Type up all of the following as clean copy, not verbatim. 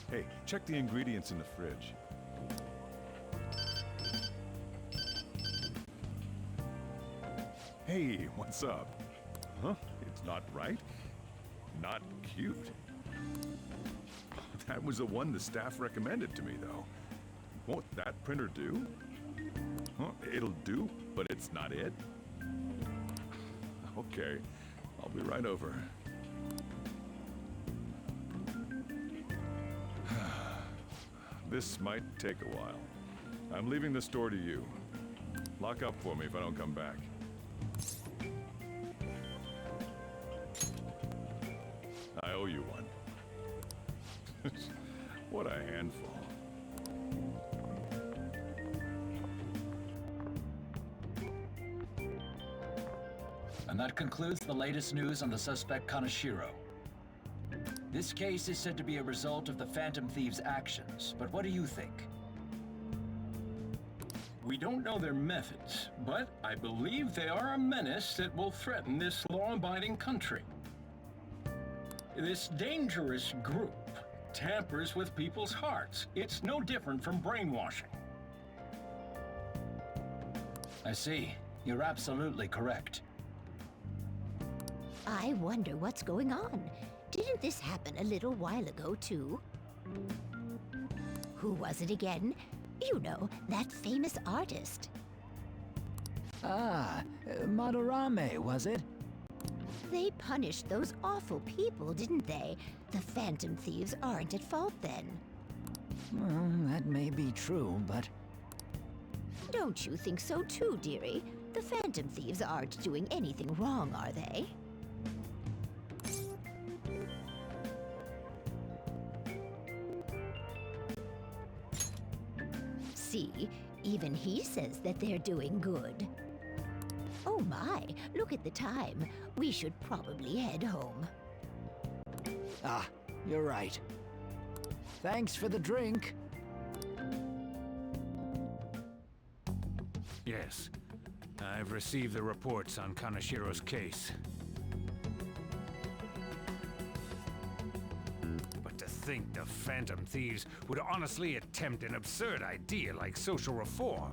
Hey, check the ingredients in the fridge. Hey, what's up? Huh? It's not right? Not cute. That was the one the staff recommended to me, though. Won't that printer do? Huh? It'll do, but it's not it? Okay, I'll be right over. This might take a while. I'm leaving the store to you. Lock up for me if I don't come back. I owe you one. What a handful. And that concludes the latest news on the suspect Kaneshiro. This case is said to be a result of the Phantom Thieves' actions, but what do you think? We don't know their methods, but I believe they are a menace that will threaten this law-abiding country. This dangerous group tampers with people's hearts. It's no different from brainwashing. I see. You're absolutely correct. I wonder what's going on. Didn't this happen a little while ago, too? Who was it again? You know, that famous artist. Ah, Madarame, was it? They punished those awful people, didn't they? The Phantom Thieves aren't at fault then. Well, that may be true, but... Don't you think so too, dearie? The Phantom Thieves aren't doing anything wrong, are they? See, even he says that they're doing good. Oh my, look at the time. We should probably head home. Ah, you're right. Thanks for the drink. Yes, I've received the reports on Kaneshiro's case. But to think the Phantom Thieves would honestly attempt an absurd idea like social reform.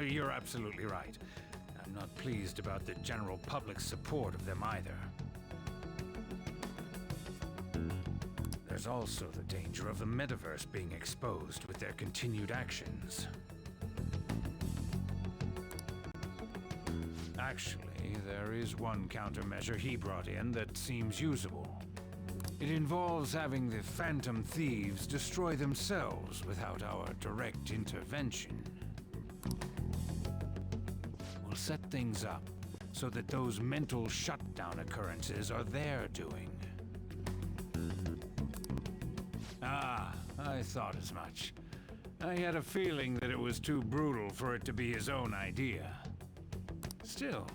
You're absolutely right. I'm not pleased about the general public's support of them either. There's also the danger of the metaverse being exposed with their continued actions. Actually, there is one countermeasure he brought in that seems usable. It involves having the Phantom Thieves destroy themselves without our direct intervention. We'll set things up so that those mental shutdown occurrences are their doing. Ah, I thought as much. I had a feeling that it was too brutal for it to be his own idea. Still,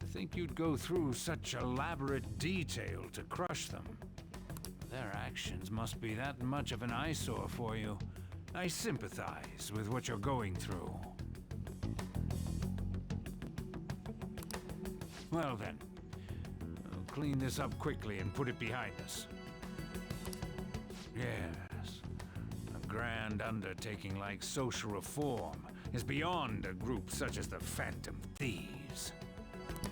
to think you'd go through such elaborate detail to crush them. Their actions must be that much of an eyesore for you. I sympathize with what you're going through. Well then, I'll clean this up quickly and put it behind us. Yes, a grand undertaking like social reform is beyond a group such as the Phantom Thieves.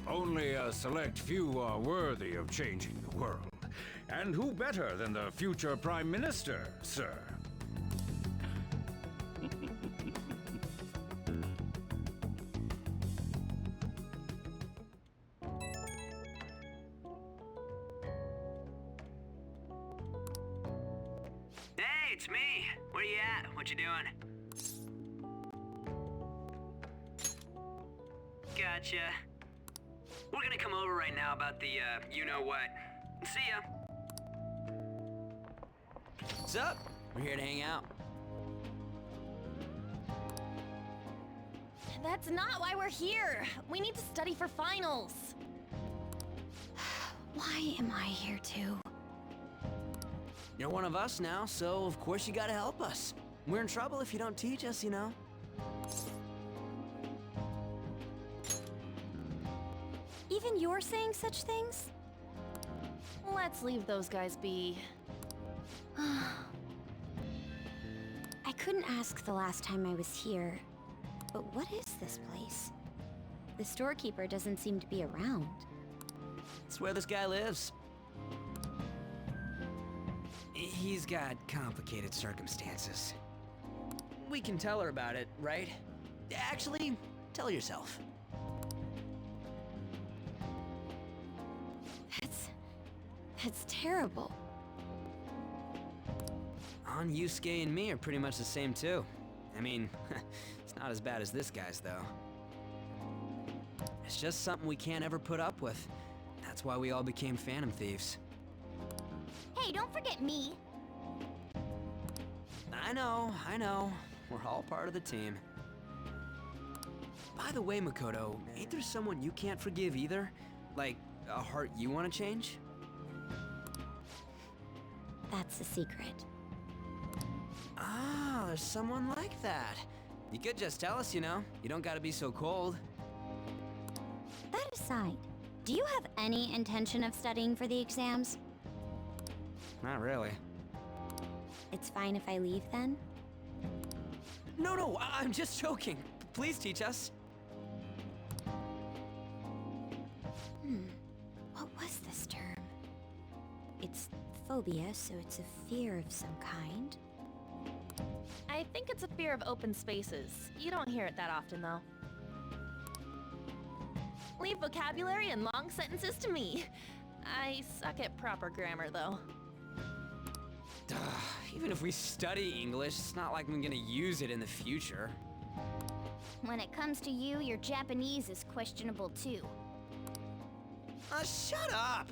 Only a select few are worthy of changing the world. And who better than the future Prime Minister, sir? Hey, it's me. Where you at? What you doing? Gotcha. We're gonna come over right now about the, you-know-what. See ya. What's up? We're here to hang out. That's not why we're here. We need to study for finals. Why am I here too? You're one of us now, so of course you gotta help us. We're in trouble if you don't teach us, you know. Even you're saying such things? Let's leave those guys be. I couldn't ask the last time I was here, but what is this place? The storekeeper doesn't seem to be around. It's where this guy lives. He's got complicated circumstances. We can tell her about it, right? Actually, tell her yourself. That's terrible. Yusuke and me are pretty much the same too. I mean, it's not as bad as this guy's though. It's just something we can't ever put up with. That's why we all became Phantom Thieves. Hey, don't forget me. I know. We're all part of the team. By the way, Makoto, ain't there someone you can't forgive either? Like, a heart you want to change? That's a secret. Ah, there's someone like that. You could just tell us, you know. You don't gotta be so cold. That aside, do you have any intention of studying for the exams? Not really. It's fine if I leave then? No, I'm just joking. Please teach us. What was this term? It's phobia, so it's a fear of some kind. I think it's a fear of open spaces. You don't hear it that often, though. Leave vocabulary and long sentences to me. I suck at proper grammar, though. Even if we study English, it's not like I'm gonna use it in the future. When it comes to you, your Japanese is questionable too. Shut up!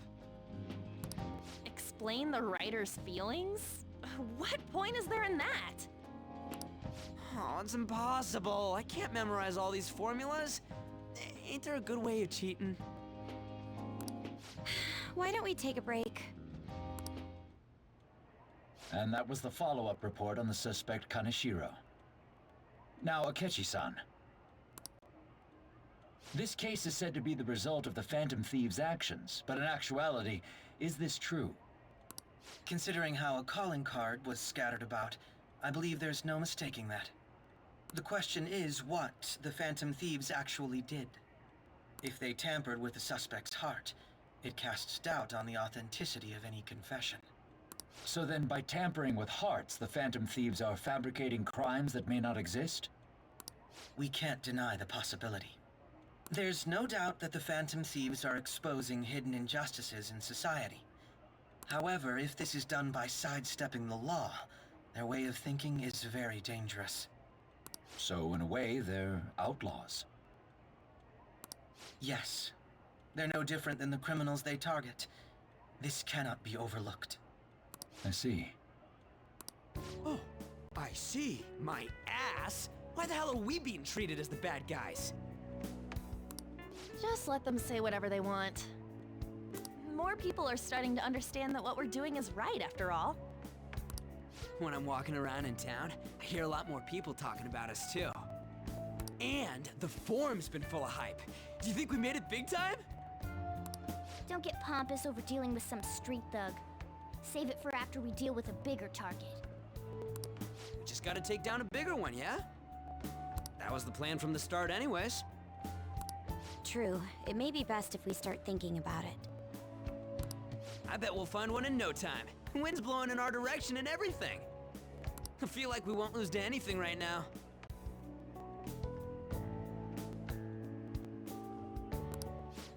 Explain the writer's feelings? What point is there in that? Oh, it's impossible. I can't memorize all these formulas. Ain't there a good way of cheating? Why don't we take a break? And that was the follow-up report on the suspect Kaneshiro. Now, Akechi-san. This case is said to be the result of the Phantom Thieves' actions, but in actuality, is this true? Considering how a calling card was scattered about, I believe there's no mistaking that. The question is what the Phantom Thieves actually did. If they tampered with the suspect's heart, it casts doubt on the authenticity of any confession. So then, by tampering with hearts, the Phantom Thieves are fabricating crimes that may not exist? We can't deny the possibility. There's no doubt that the Phantom Thieves are exposing hidden injustices in society. However, if this is done by sidestepping the law, their way of thinking is very dangerous. So, in a way, they're outlaws. Yes. They're no different than the criminals they target. This cannot be overlooked. I see. Oh, I see. My ass? Why the hell are we being treated as the bad guys? Just let them say whatever they want. More people are starting to understand that what we're doing is right, after all. When I'm walking around in town, I hear a lot more people talking about us, too. And the forum's been full of hype. Do you think we made it big time? Don't get pompous over dealing with some street thug. Save it for after we deal with a bigger target. We just gotta take down a bigger one, yeah? That was the plan from the start anyways. True. It may be best if we start thinking about it. I bet we'll find one in no time. Wind's blowing in our direction and everything. I feel like we won't lose to anything right now.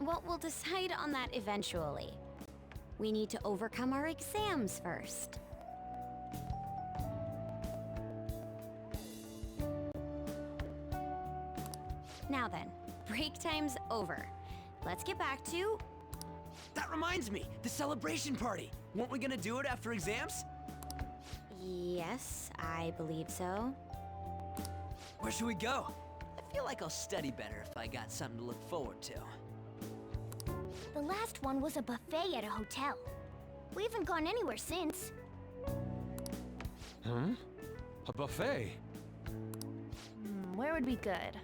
Well, we'll decide on that eventually. We need to overcome our exams first. Now then, break time's over. Let's get back to... That reminds me, the celebration party. Weren't we gonna do it after exams? Yes, I believe so. Where should we go? I feel like I'll study better if I got something to look forward to. The last one was a buffet at a hotel. We haven't gone anywhere since. Huh? A buffet? Where would be good?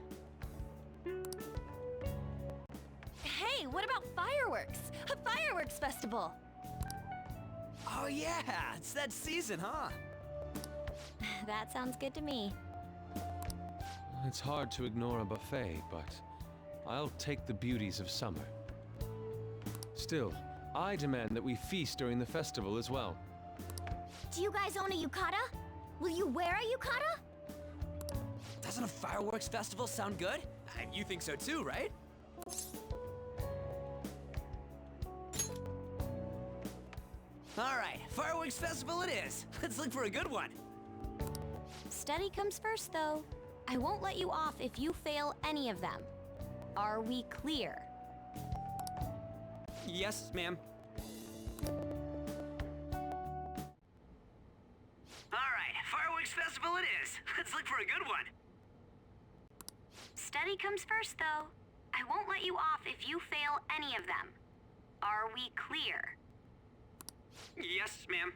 Hey, what about fireworks? A fireworks festival! Oh yeah, it's that season, huh? That sounds good to me. It's hard to ignore a buffet, but I'll take the beauties of summer. Still, I demand that we feast during the festival as well. Do you guys own a yukata? Will you wear a yukata? Doesn't a fireworks festival sound good? You think so too, right? Alright, fireworks festival it is. Let's look for a good one. Study comes first, though. I won't let you off if you fail any of them. Are we clear? Yes, ma'am. Alright, fireworks festival it is. Let's look for a good one. Study comes first, though. I won't let you off if you fail any of them. Are we clear? Yes, ma'am.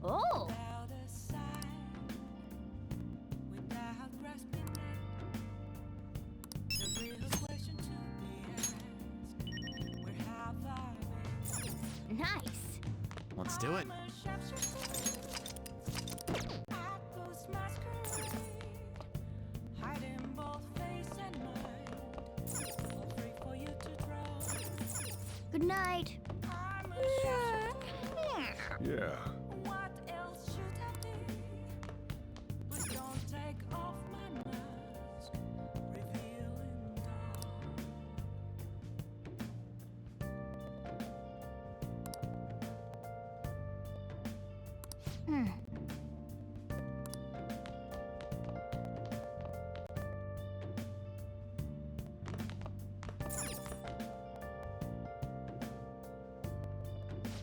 Oh! Nice. Let's do it. Good night. Yeah.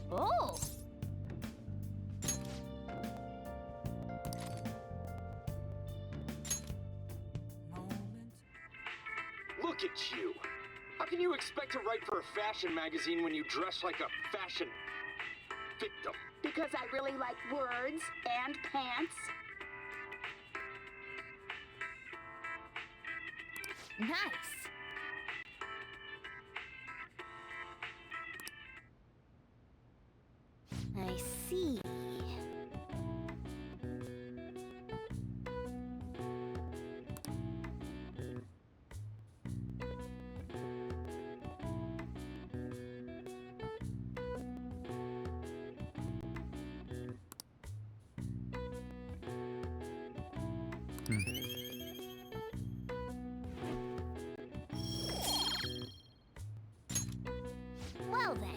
Oh! Look at you! How can you expect to write for a fashion magazine when you dress like a fashion victim? Because I really like words and pants. Nice. I see. Well then.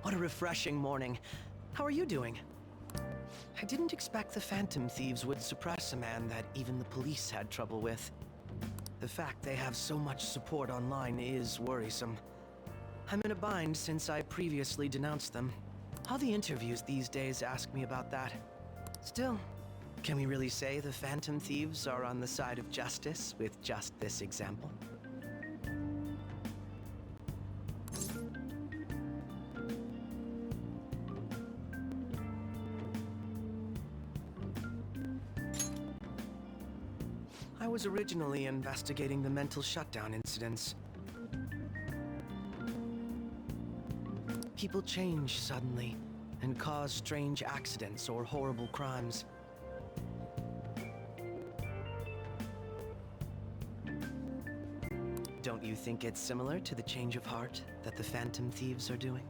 What a refreshing morning. How are you doing? I didn't expect the Phantom Thieves would suppress a man that even the police had trouble with. The fact they have so much support online is worrisome. I'm in a bind since I previously denounced them. All the interviews these days ask me about that. Still, Can we really say the Phantom Thieves are on the side of justice with just this example? I was originally investigating the mental shutdown incidents. People change suddenly and cause strange accidents or horrible crimes. Don't you think it's similar to the change of heart that the Phantom Thieves are doing?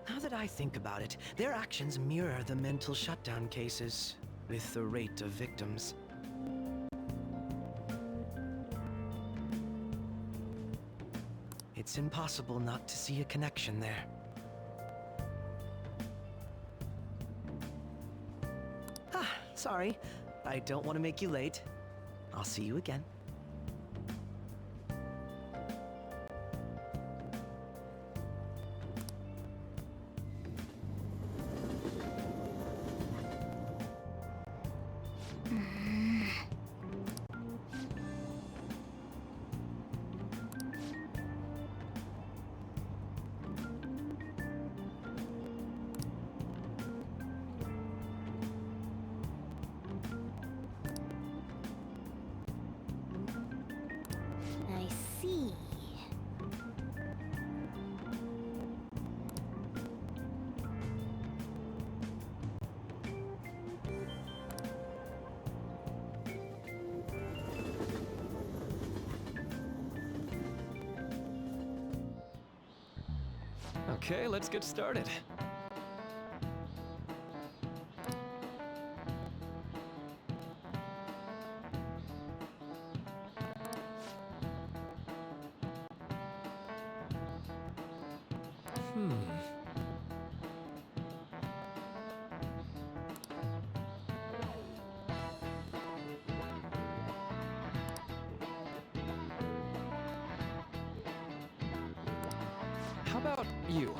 Now that I think about it, their actions mirror the mental shutdown cases, with the rate of victims. It's impossible not to see a connection there. Sorry. I don't want to make you late. I'll see you again. I see. Okay, let's get started. How about you?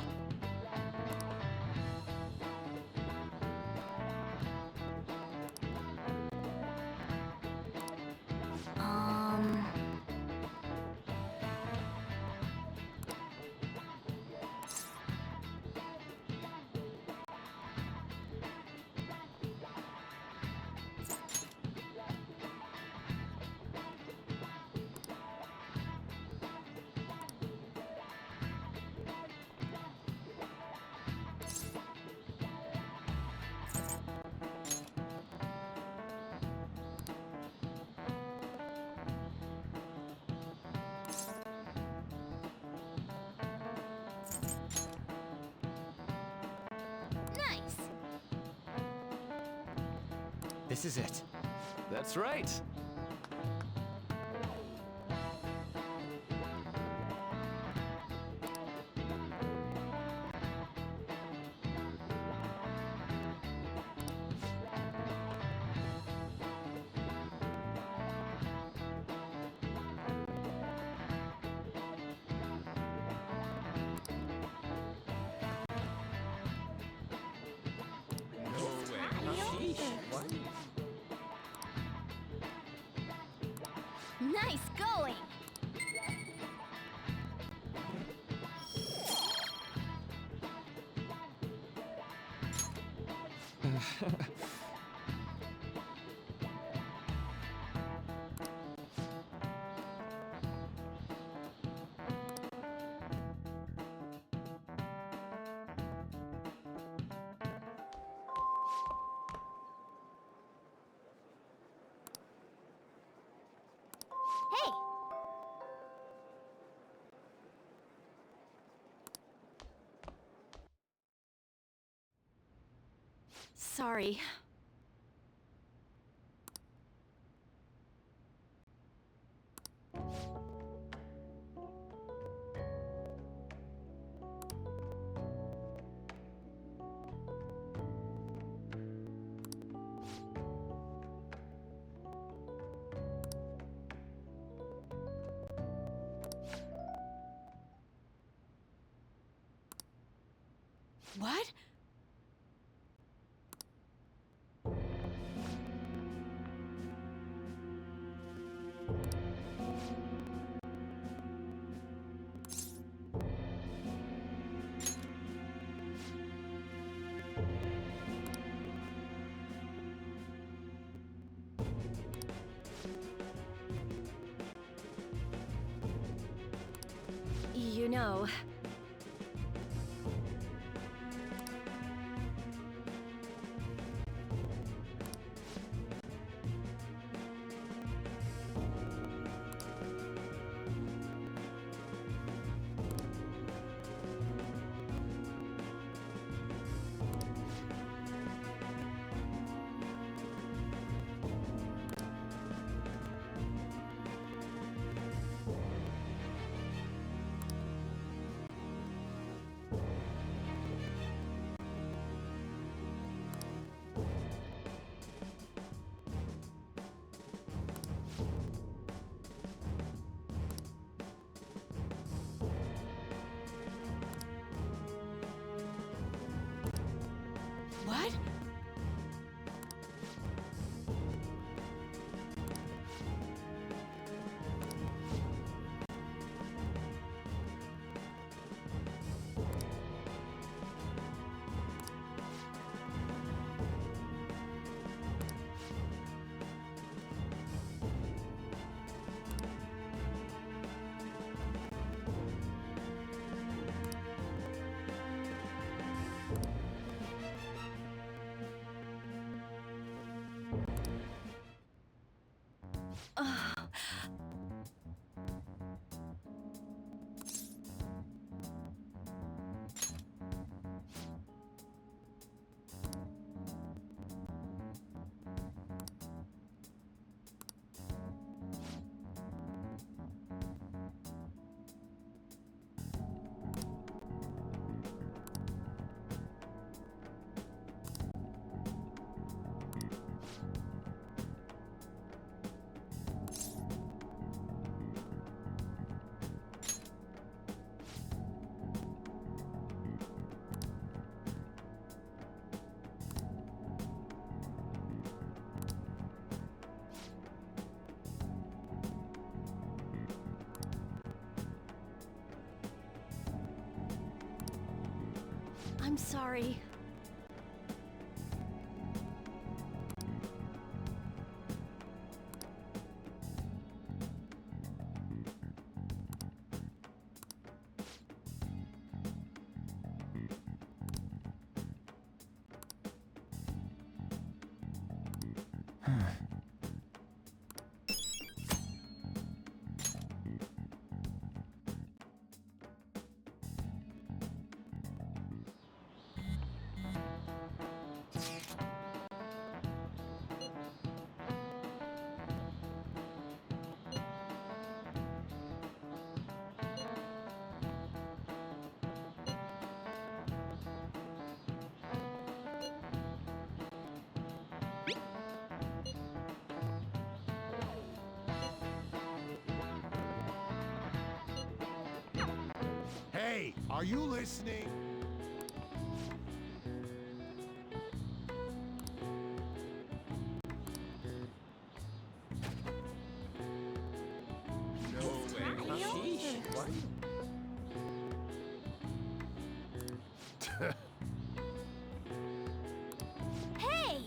Nice! This is it. That's right. Nice going! Hey! Sorry. What? you know. What? I'm sorry. Hey, are you listening? No way. What? Hey!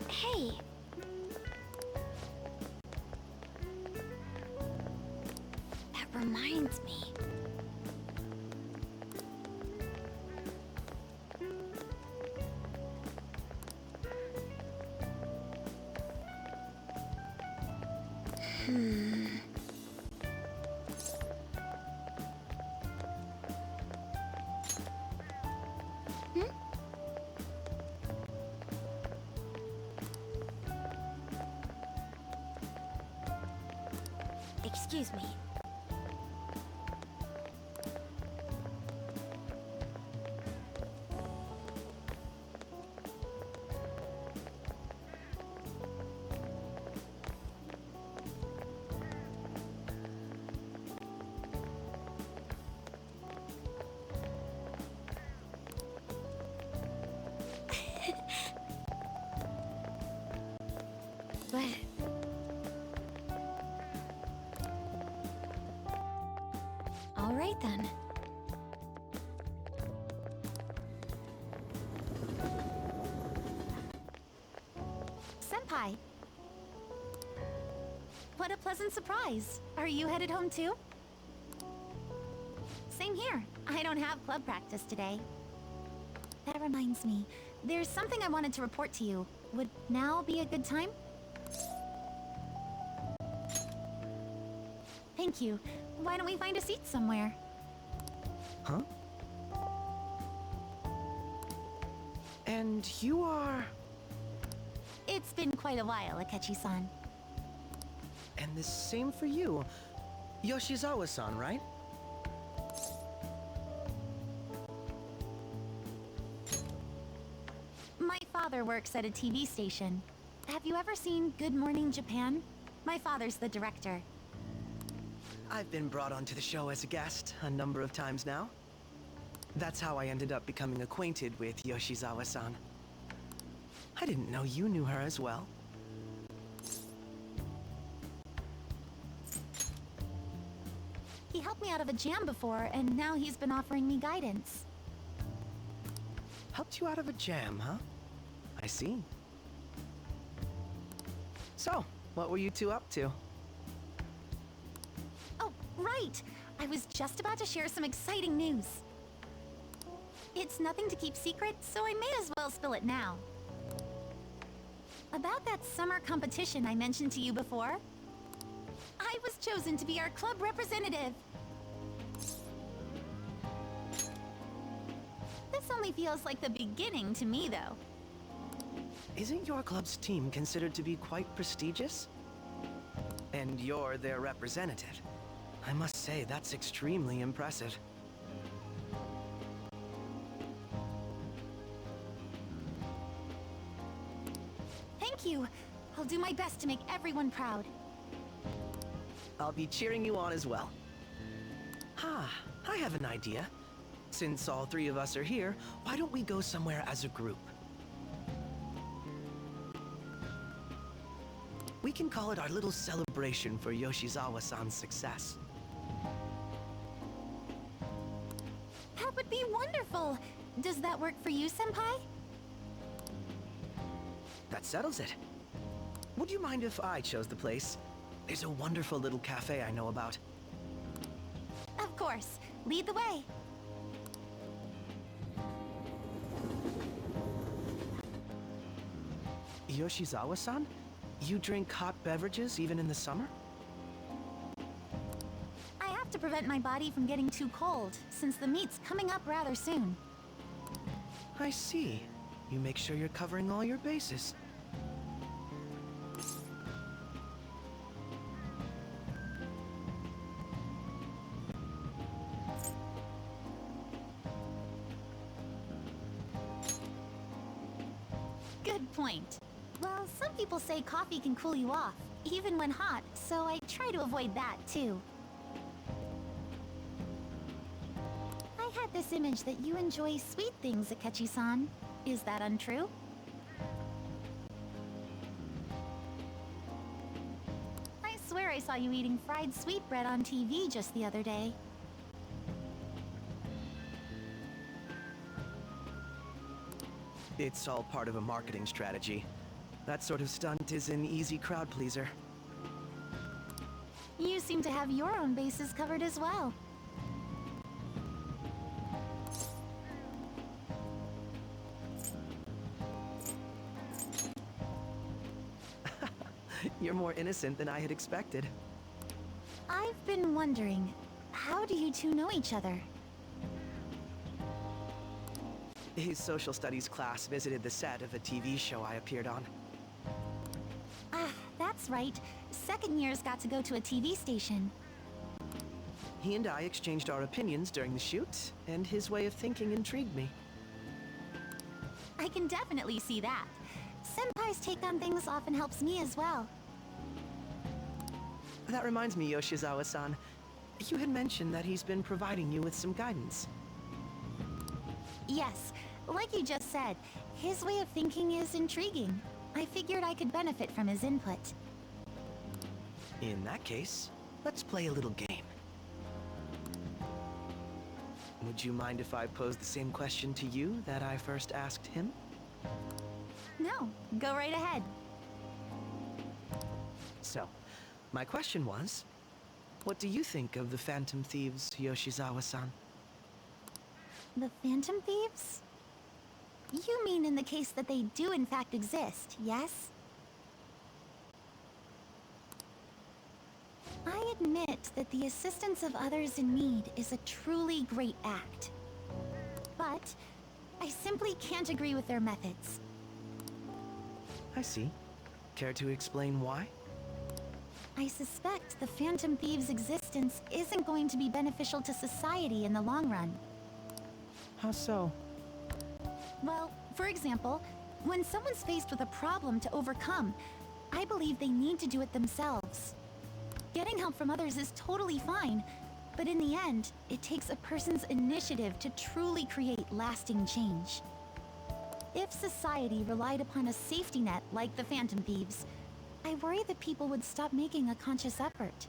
Hey! That reminds me. Hmm. Excuse me. But... All right then. What a pleasant surprise. Are you headed home too? Same here. I don't have club practice today. That reminds me, there's something I wanted to report to you. Would now be a good time? Thank you. Why don't we find a seat somewhere? Huh? And you are... It's been quite a while, Akechi-san. And the same for you. Yoshizawa-san, right? My father works at a TV station. Have you ever seen Good Morning Japan? My father's the director. I've been brought onto the show as a guest a number of times now. That's how I ended up becoming acquainted with Yoshizawa-san. I didn't know you knew her as well. He helped me out of a jam before, and now he's been offering me guidance. Helped you out of a jam, huh? I see. So, what were you two up to? Oh, right! I was just about to share some exciting news. It's nothing to keep secret, so I may as well spill it now. About that summer competition I mentioned to you before, I was chosen to be our club representative. This only feels like the beginning to me, though. Isn't your club's team considered to be quite prestigious? And you're their representative. I must say, that's extremely impressive. Thank you. I'll do my best to make everyone proud. I'll be cheering you on as well. I have an idea. Since all three of us are here, why don't we go somewhere as a group? We can call it our little celebration for Yoshizawa-san's success. That would be wonderful! Does that work for you, Senpai? That settles it. Would you mind if I chose the place? There's a wonderful little cafe I know about. Of course. Lead the way. Yoshizawa-san? You drink hot beverages even in the summer? I have to prevent my body from getting too cold, since the meet's coming up rather soon. I see. You make sure you're covering all your bases. Good point. Well, some people say coffee can cool you off, even when hot, so I try to avoid that, too. I had this image that you enjoy sweet things, Akechi-san. Is that untrue? I swear I saw you eating fried sweetbread on TV just the other day. It's all part of a marketing strategy. That sort of stunt is an easy crowd pleaser. You seem to have your own bases covered as well. You're more innocent than I had expected. I've been wondering, how do you two know each other? His social studies class visited the set of a TV show I appeared on. Ah, that's right. Second years got to go to a TV station. He and I exchanged our opinions during the shoot, and his way of thinking intrigued me. I can definitely see that. Senpai's take on things often helps me as well. That reminds me, Yoshizawa-san. You had mentioned that he's been providing you with some guidance. Yes, like you just said, his way of thinking is intriguing. I figured I could benefit from his input. In that case, let's play a little game. Would you mind if I posed the same question to you that I first asked him? No, go right ahead. So, My question was, what do you think of the Phantom Thieves, Yoshizawa-san? The Phantom Thieves? You mean in the case that they do in fact exist, yes? I admit that the assistance of others in need is a truly great act. But I simply can't agree with their methods. I see. Care to explain why? I suspect the Phantom Thieves' existence isn't going to be beneficial to society in the long run. How so? Well, for example, when someone's faced with a problem to overcome, I believe they need to do it themselves. Getting help from others is totally fine, but in the end, it takes a person's initiative to truly create lasting change. If society relied upon a safety net like the Phantom Thieves, I worry that people would stop making a conscious effort.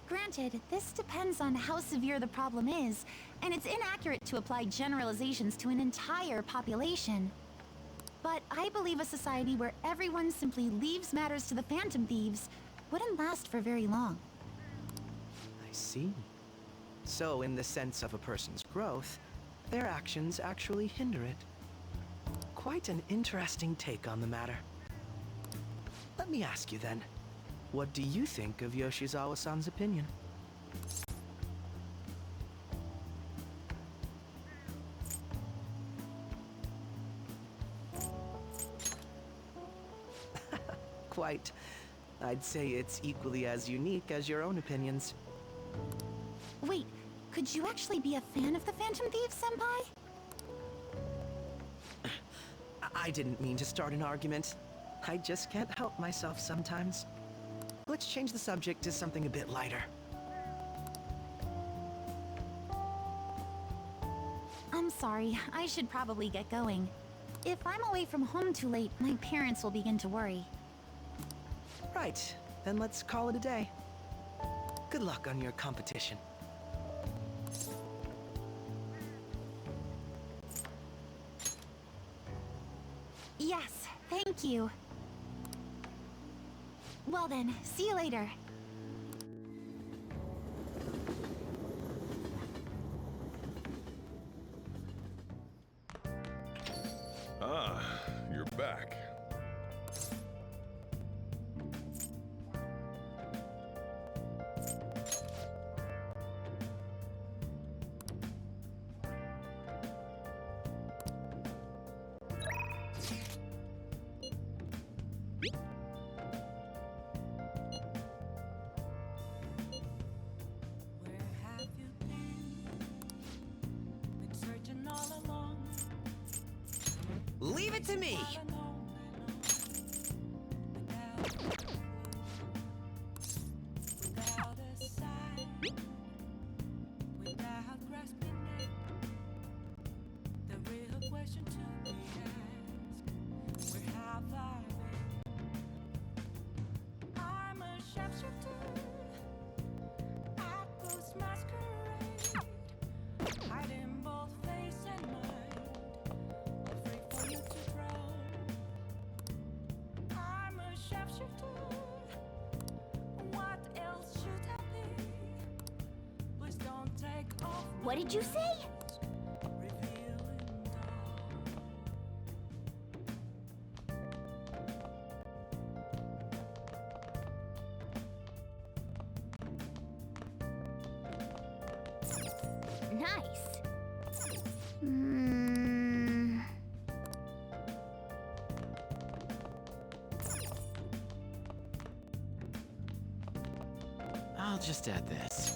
Granted, this depends on how severe the problem is, and it's inaccurate to apply generalizations to an entire population. But I believe a society where everyone simply leaves matters to the Phantom Thieves wouldn't last for very long. I see. So, in the sense of a person's growth, their actions actually hinder it. Quite an interesting take on the matter. Let me ask you then, what do you think of Yoshizawa-san's opinion? Quite. I'd say it's equally as unique as your own opinions. Wait, could you actually be a fan of the Phantom Thieves, Senpai? I didn't mean to start an argument. I just can't help myself sometimes. Let's change the subject to something a bit lighter. I'm sorry, I should probably get going. If I'm away from home too late, my parents will begin to worry. Right, then let's call it a day. Good luck on your competition. Yes, thank you. Well then, see you later. Ah, you're back. Leave it to me! What did you say? Nice. I'll just add this.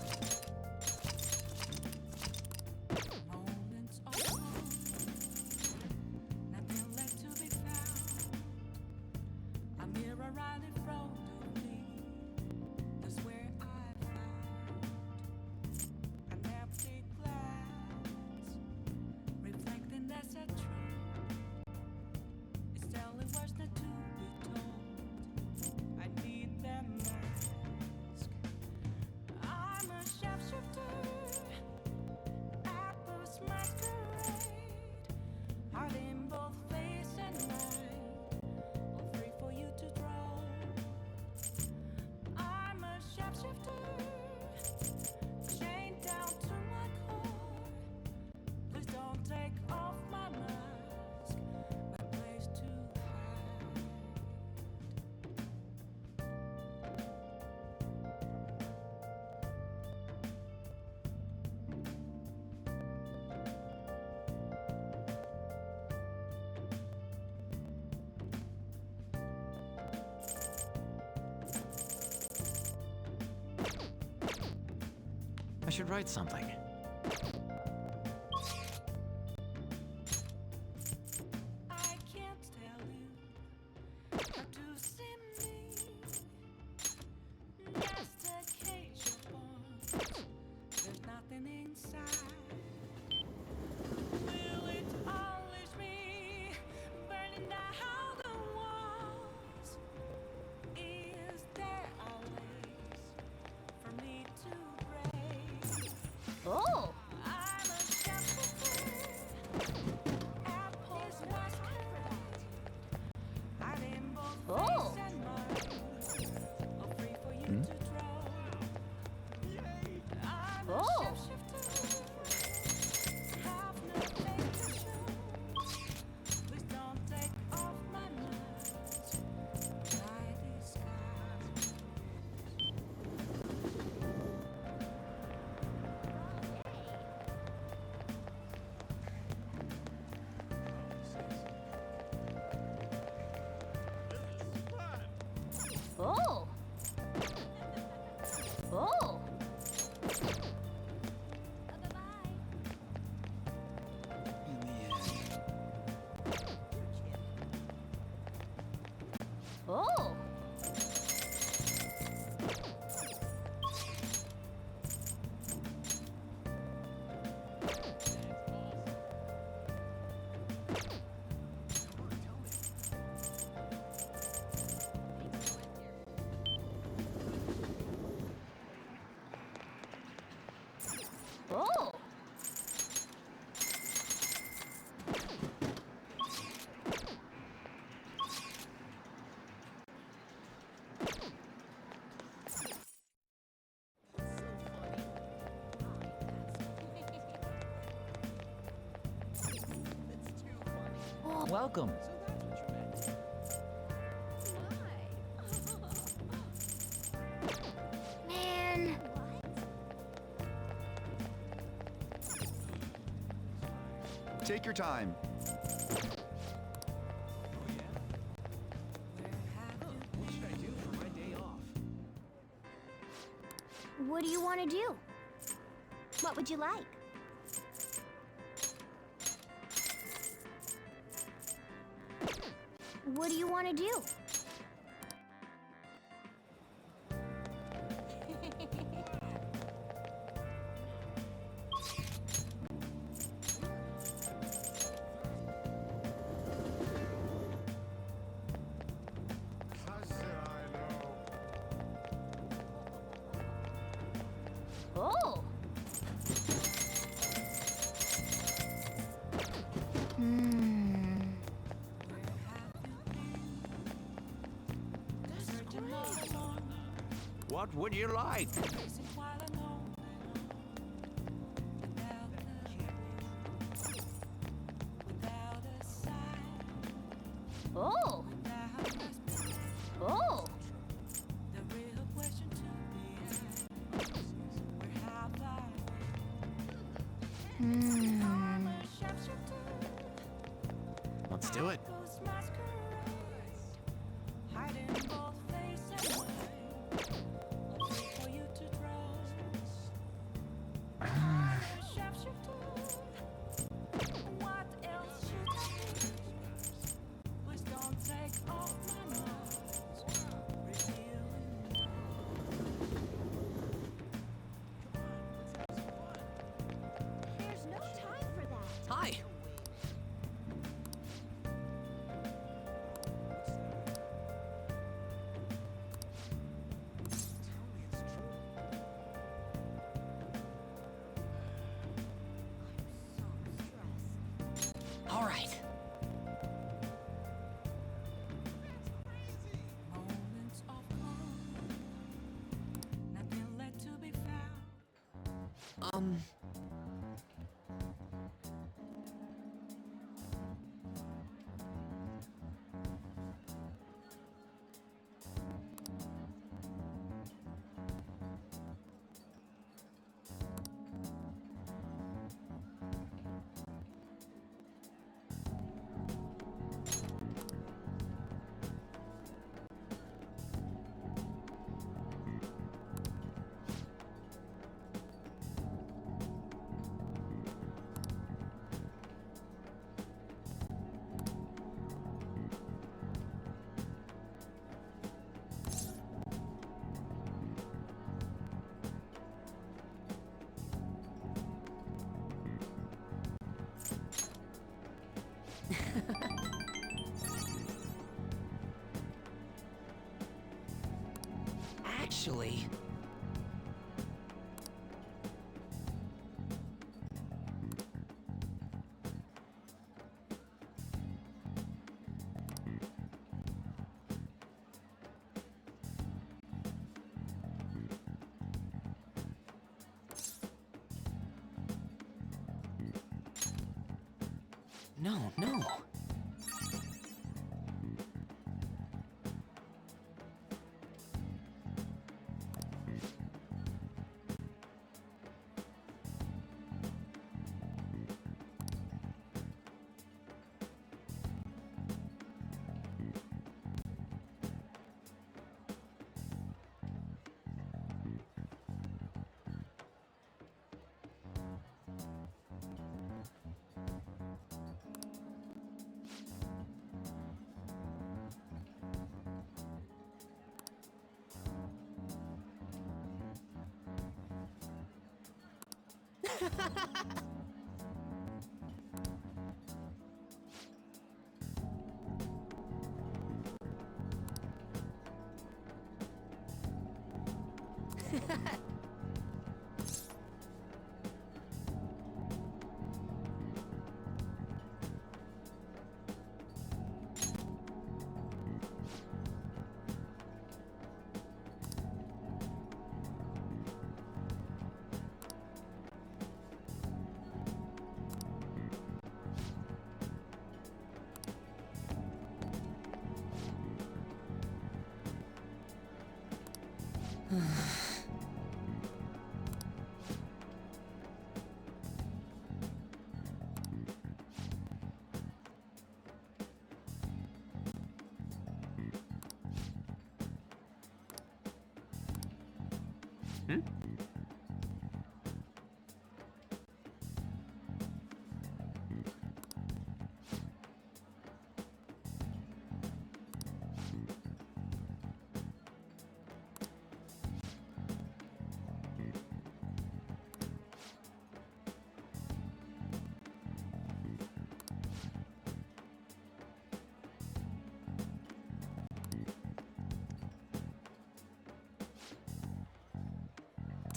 should write something. Oh! Oh! Oh! Oh! Oh! Oh! Oh! Welcome. Man. Take your time. What do you want to do? What would you like? What do you want to do? Oh! What would you like? Oh! Oh! Let's do it. There's no time for that. Hi. All right. No, no.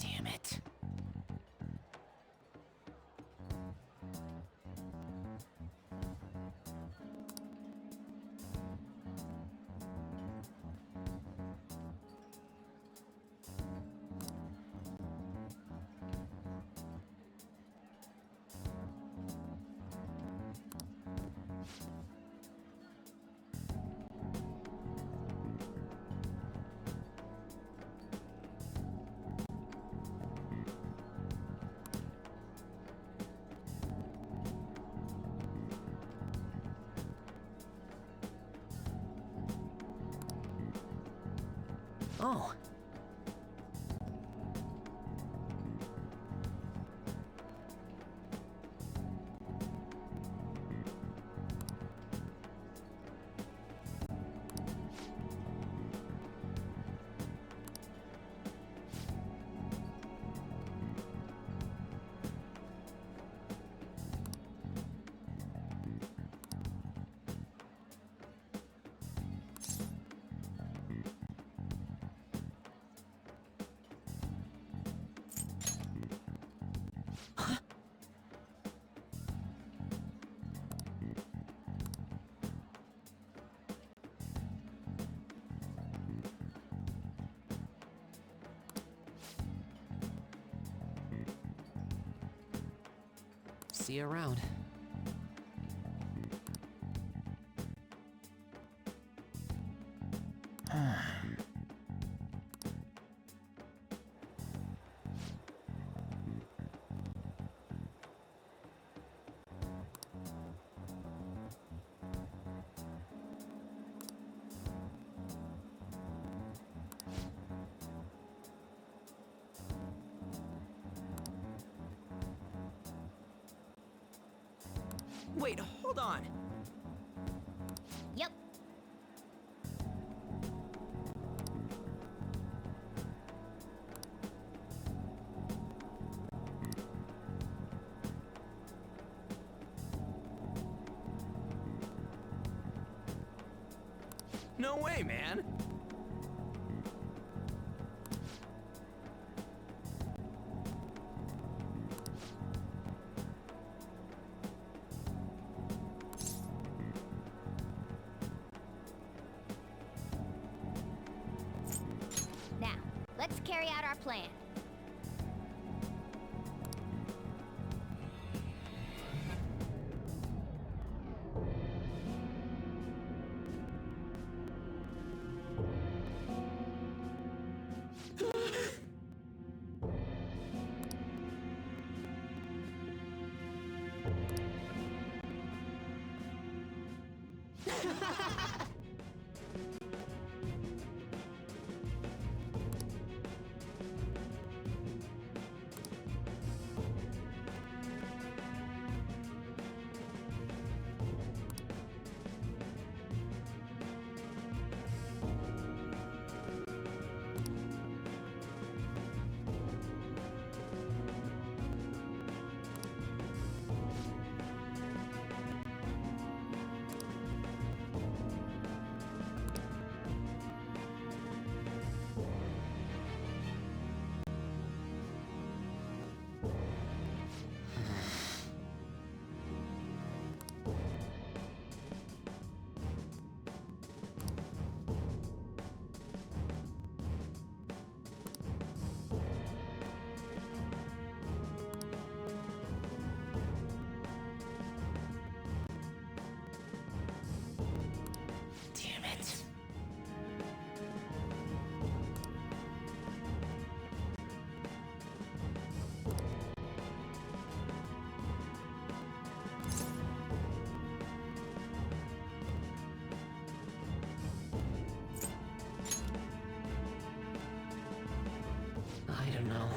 Damn it. Oh. See you around. Wait, hold on. Yep. No way, man. Now, let's carry out our plan. Damn it. I don't know.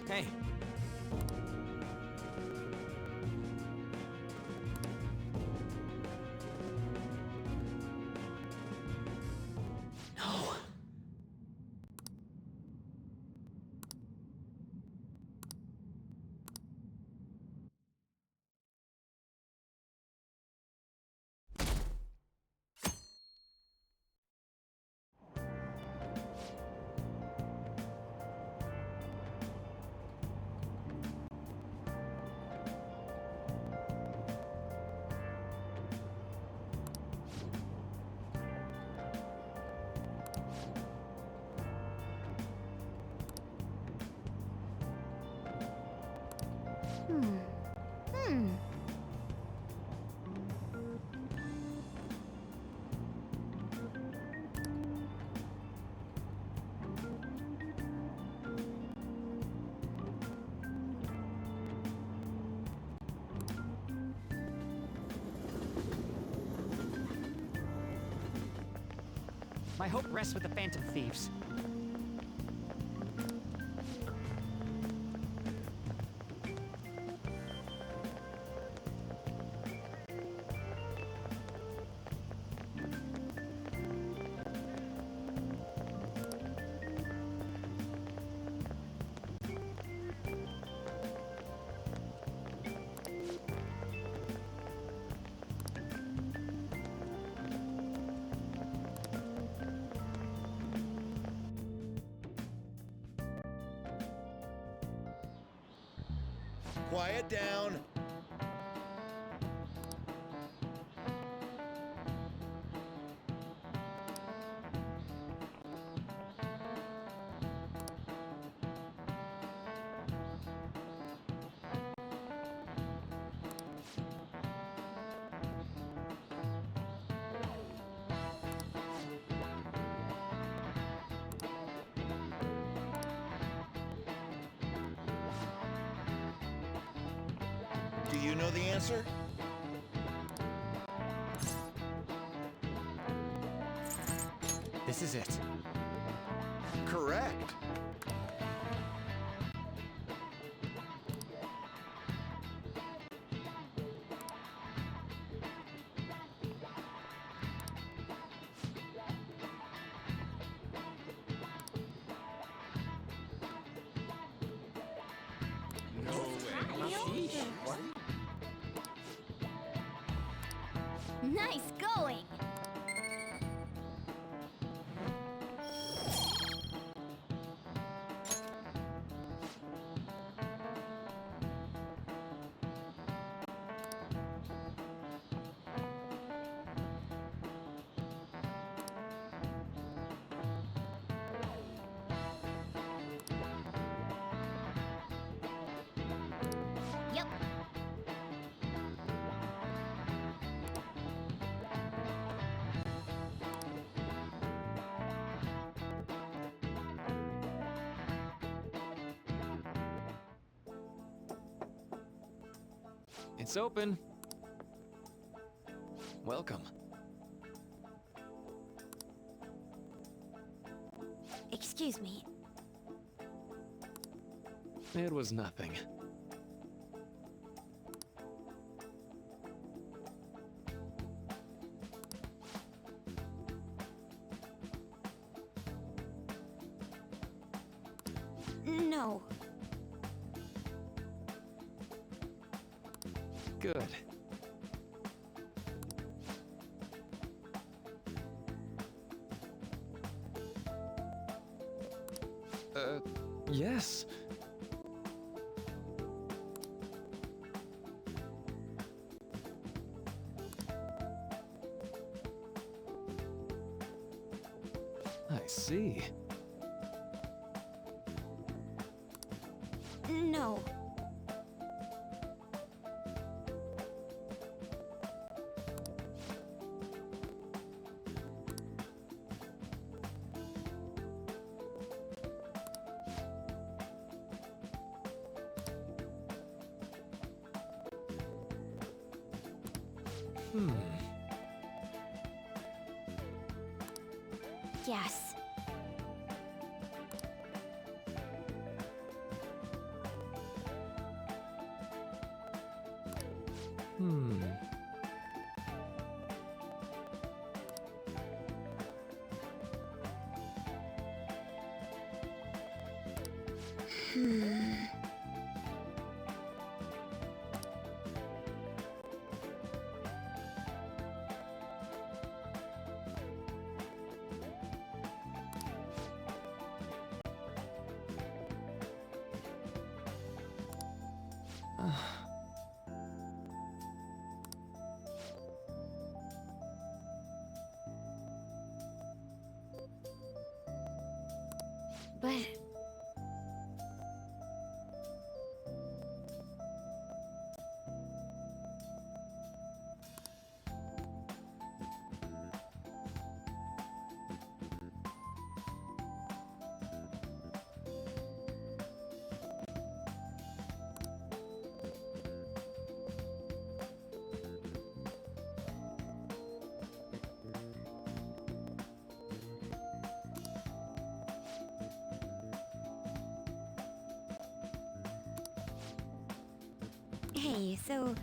Hey. No. My hope rests with the Phantom Thieves. Quiet down. Do you know the answer? This is it. Correct. Nice going! It's open. Welcome. Excuse me. It was nothing. No. Good. Yes. I see. No. Yes. Hmm. But... Hey, so...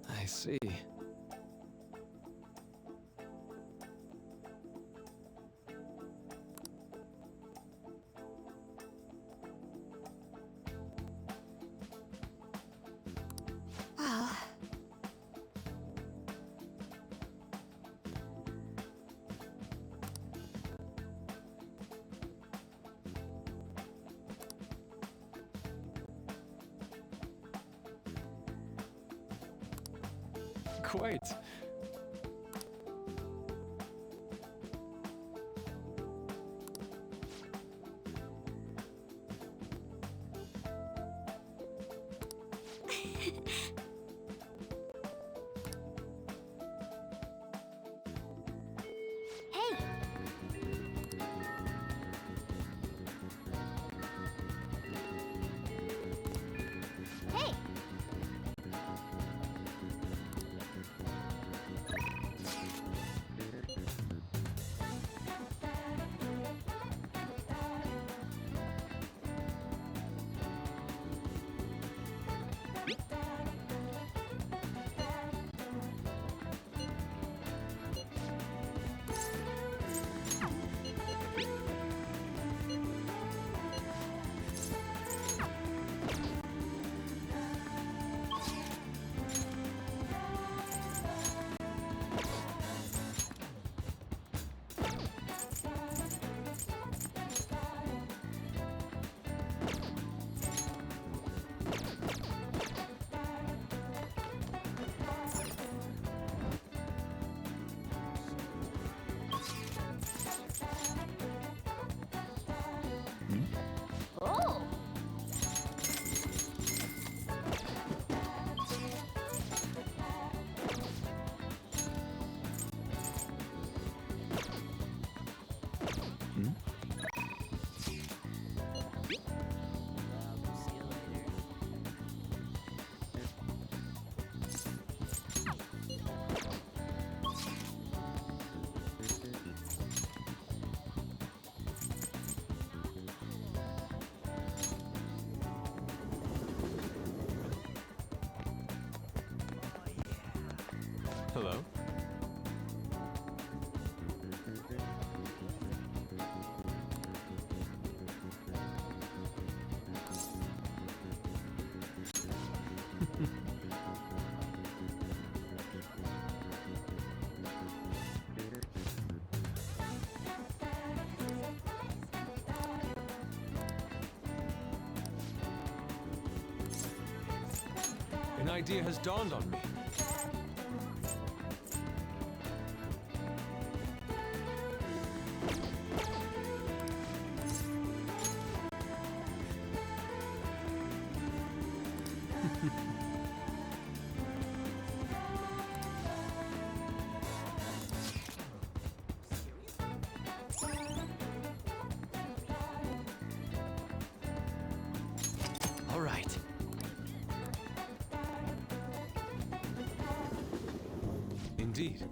I see. Well... Quite. Hey! Hey! Hello? An idea has dawned on me. All right. Indeed.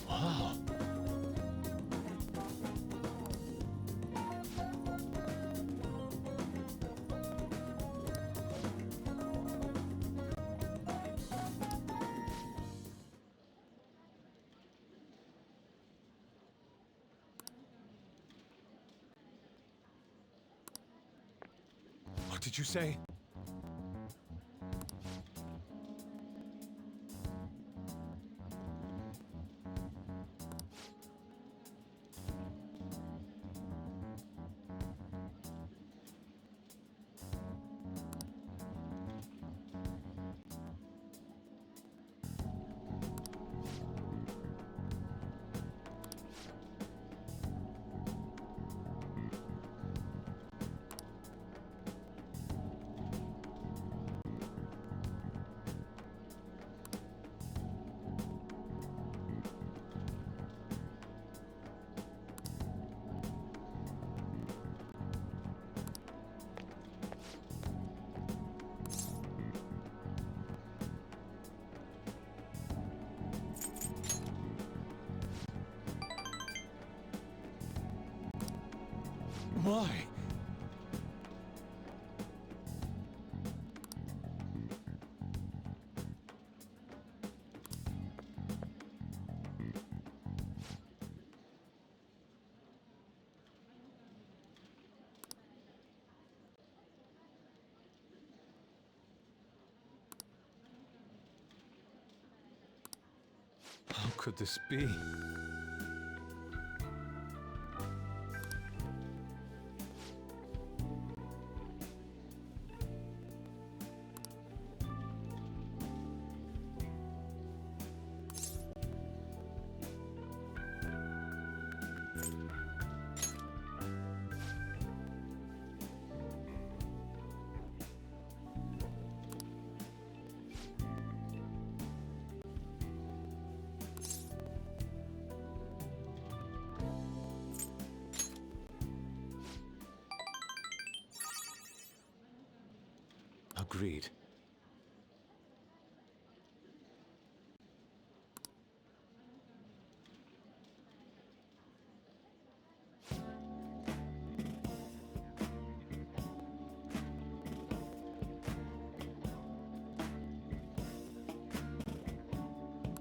Wow. What did you say? Why? How could this be? Agreed.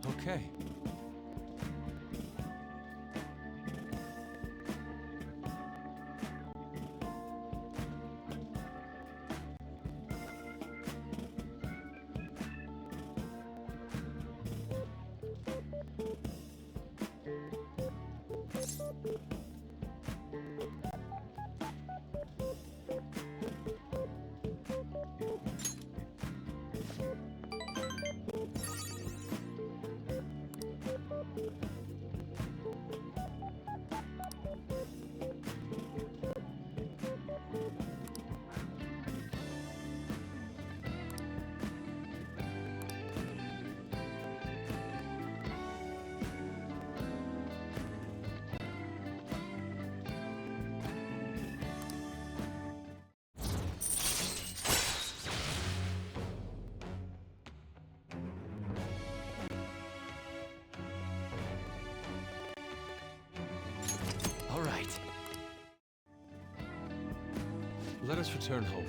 How Okay. All right. Let us return home.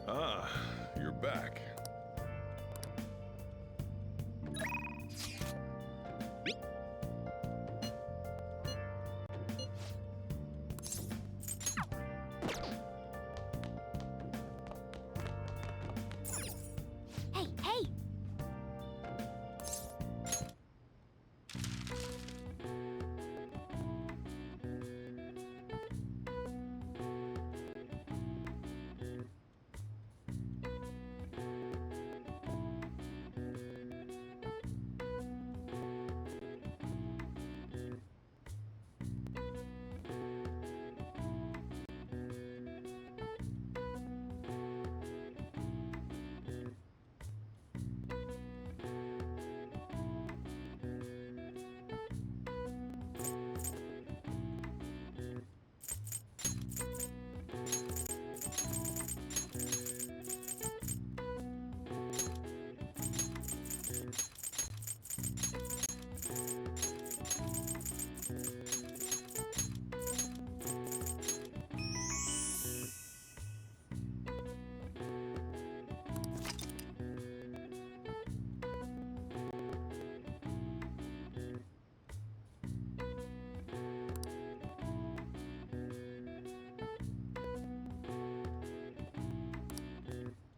Ah, you're back. Hey, hey!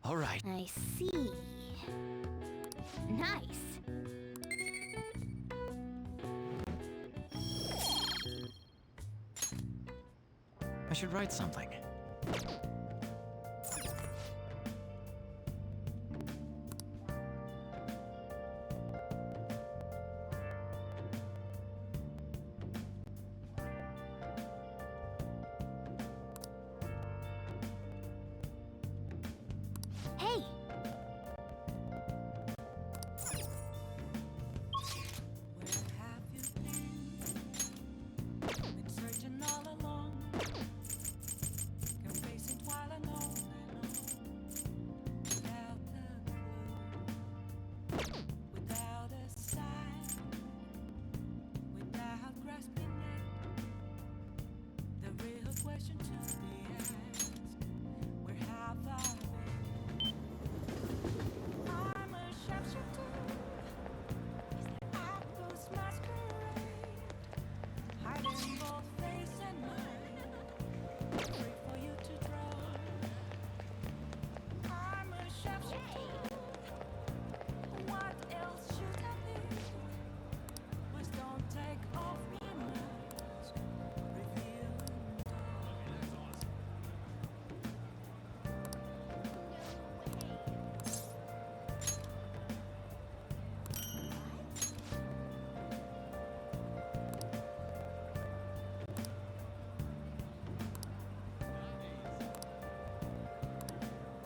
All right. I see. Nice. I should write something. Hey!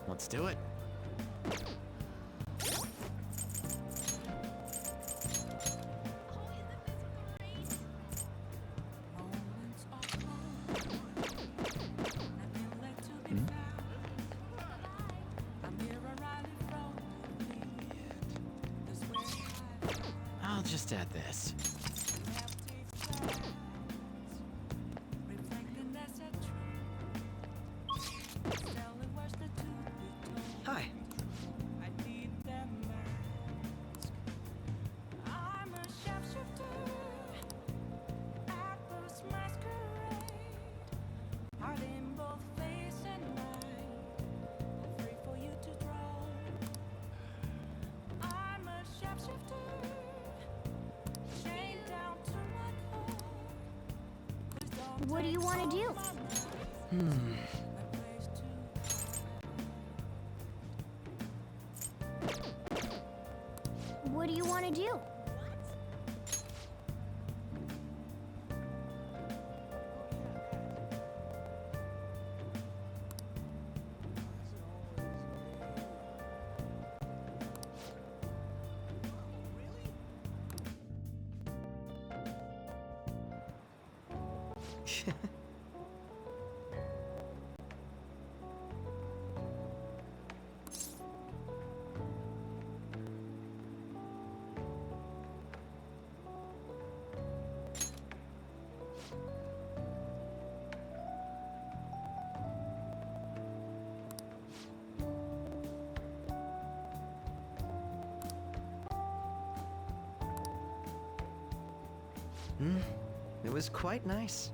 Let's do it. I'll just add this. Hi. What do you want to do? What do you want to do? It was quite nice.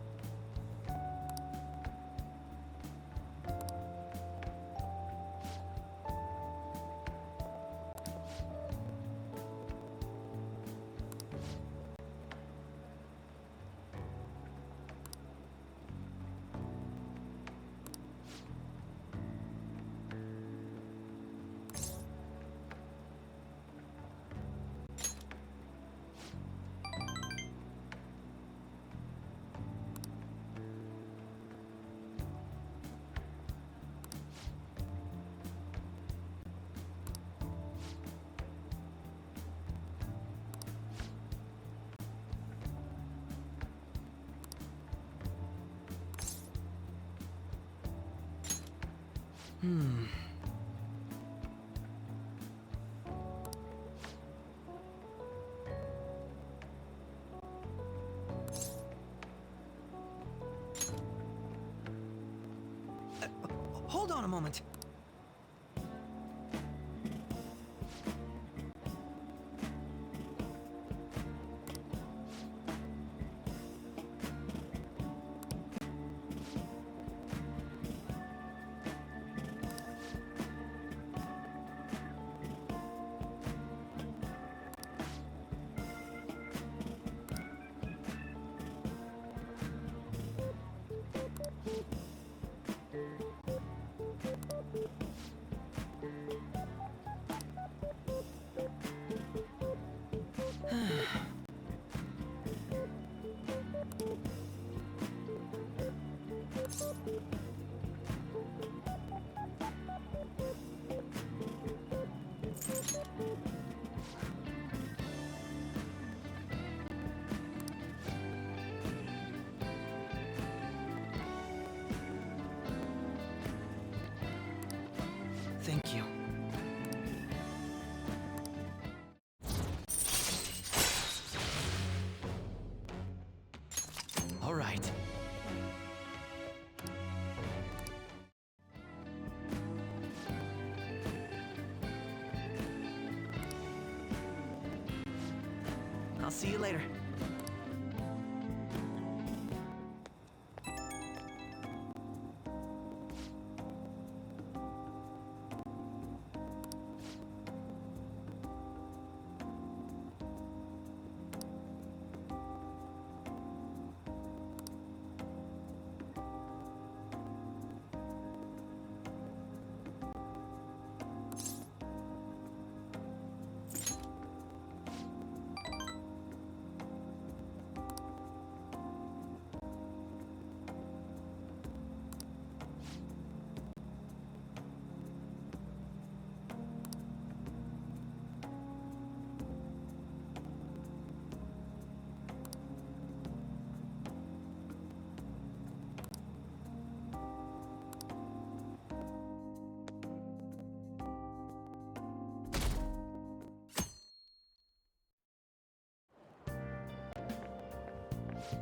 Hold on a moment. Thank you. All right. I'll see you later.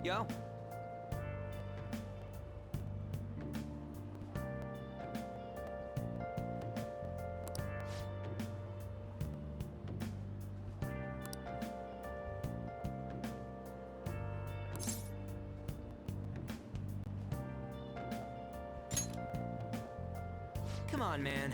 Yo. Come on, man.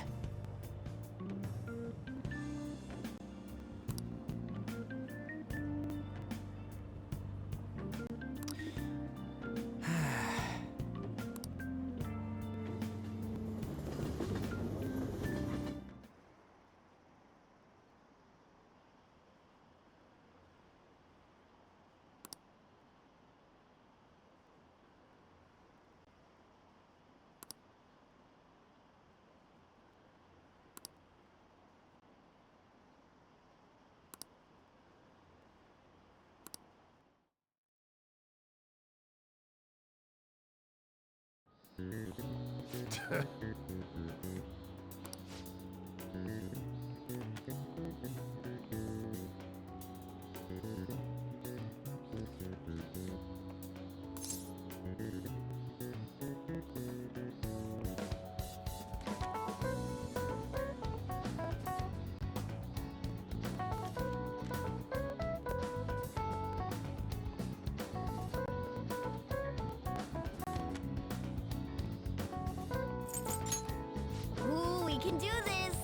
Ooh, we can do this!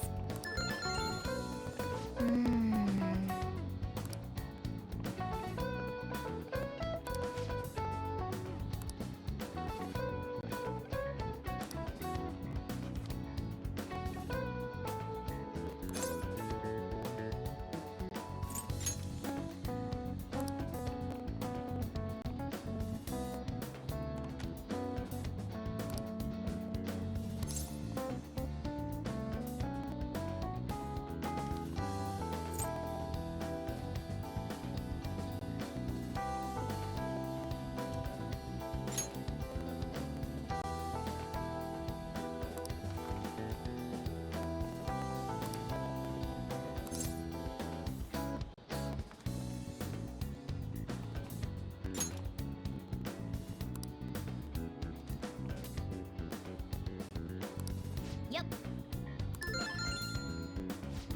Yep.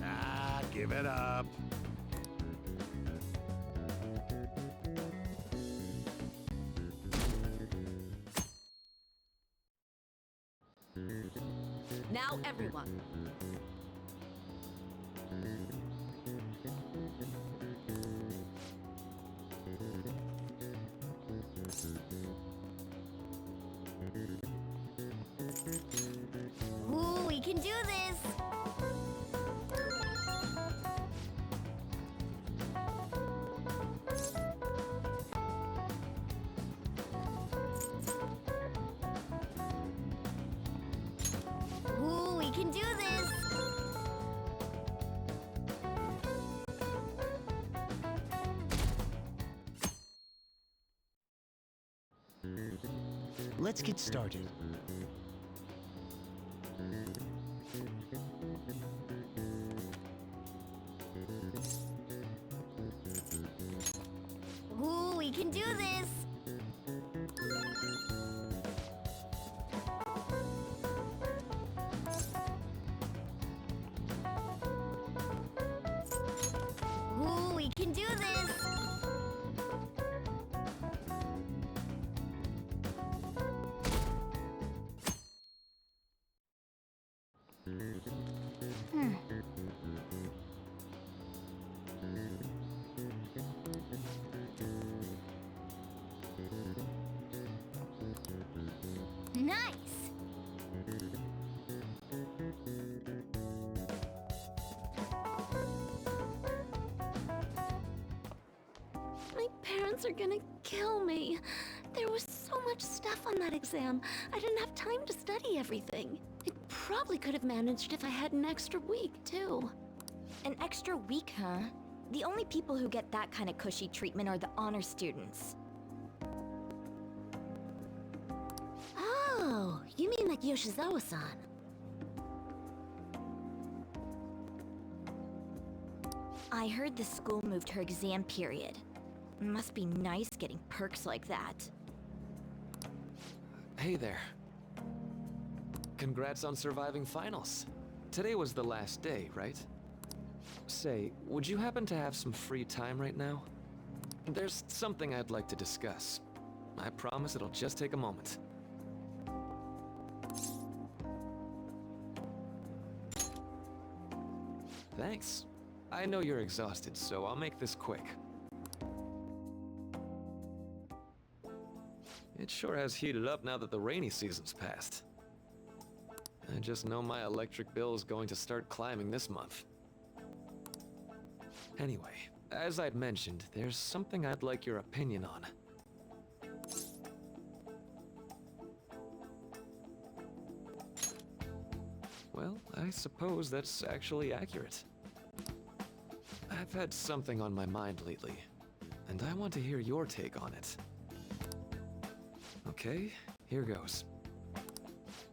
Ah, give it up. Now everyone. Ooh, we can do this! Ooh, we can do this! Let's get started. Ooh, we can do this! Ooh, we can do this! Nice! My parents are gonna kill me. There was so much stuff on that exam. I didn't have time to study everything. I probably could have managed if I had an extra week, too. An extra week, huh? The only people who get that kind of cushy treatment are the honor students. Oh, you mean like Yoshizawa-san? I heard the school moved her exam period. Must be nice getting perks like that. Hey there. Congrats on surviving finals. Today was the last day, right? Say, would you happen to have some free time right now? There's something I'd like to discuss. I promise it'll just take a moment. Thanks. I know you're exhausted, so I'll make this quick. It sure has heated up now that the rainy season's passed. I just know my electric bill is going to start climbing this month. Anyway, as I'd mentioned, there's something I'd like your opinion on. Well, I suppose that's actually accurate. I've had something on my mind lately, and I want to hear your take on it. Okay, here goes.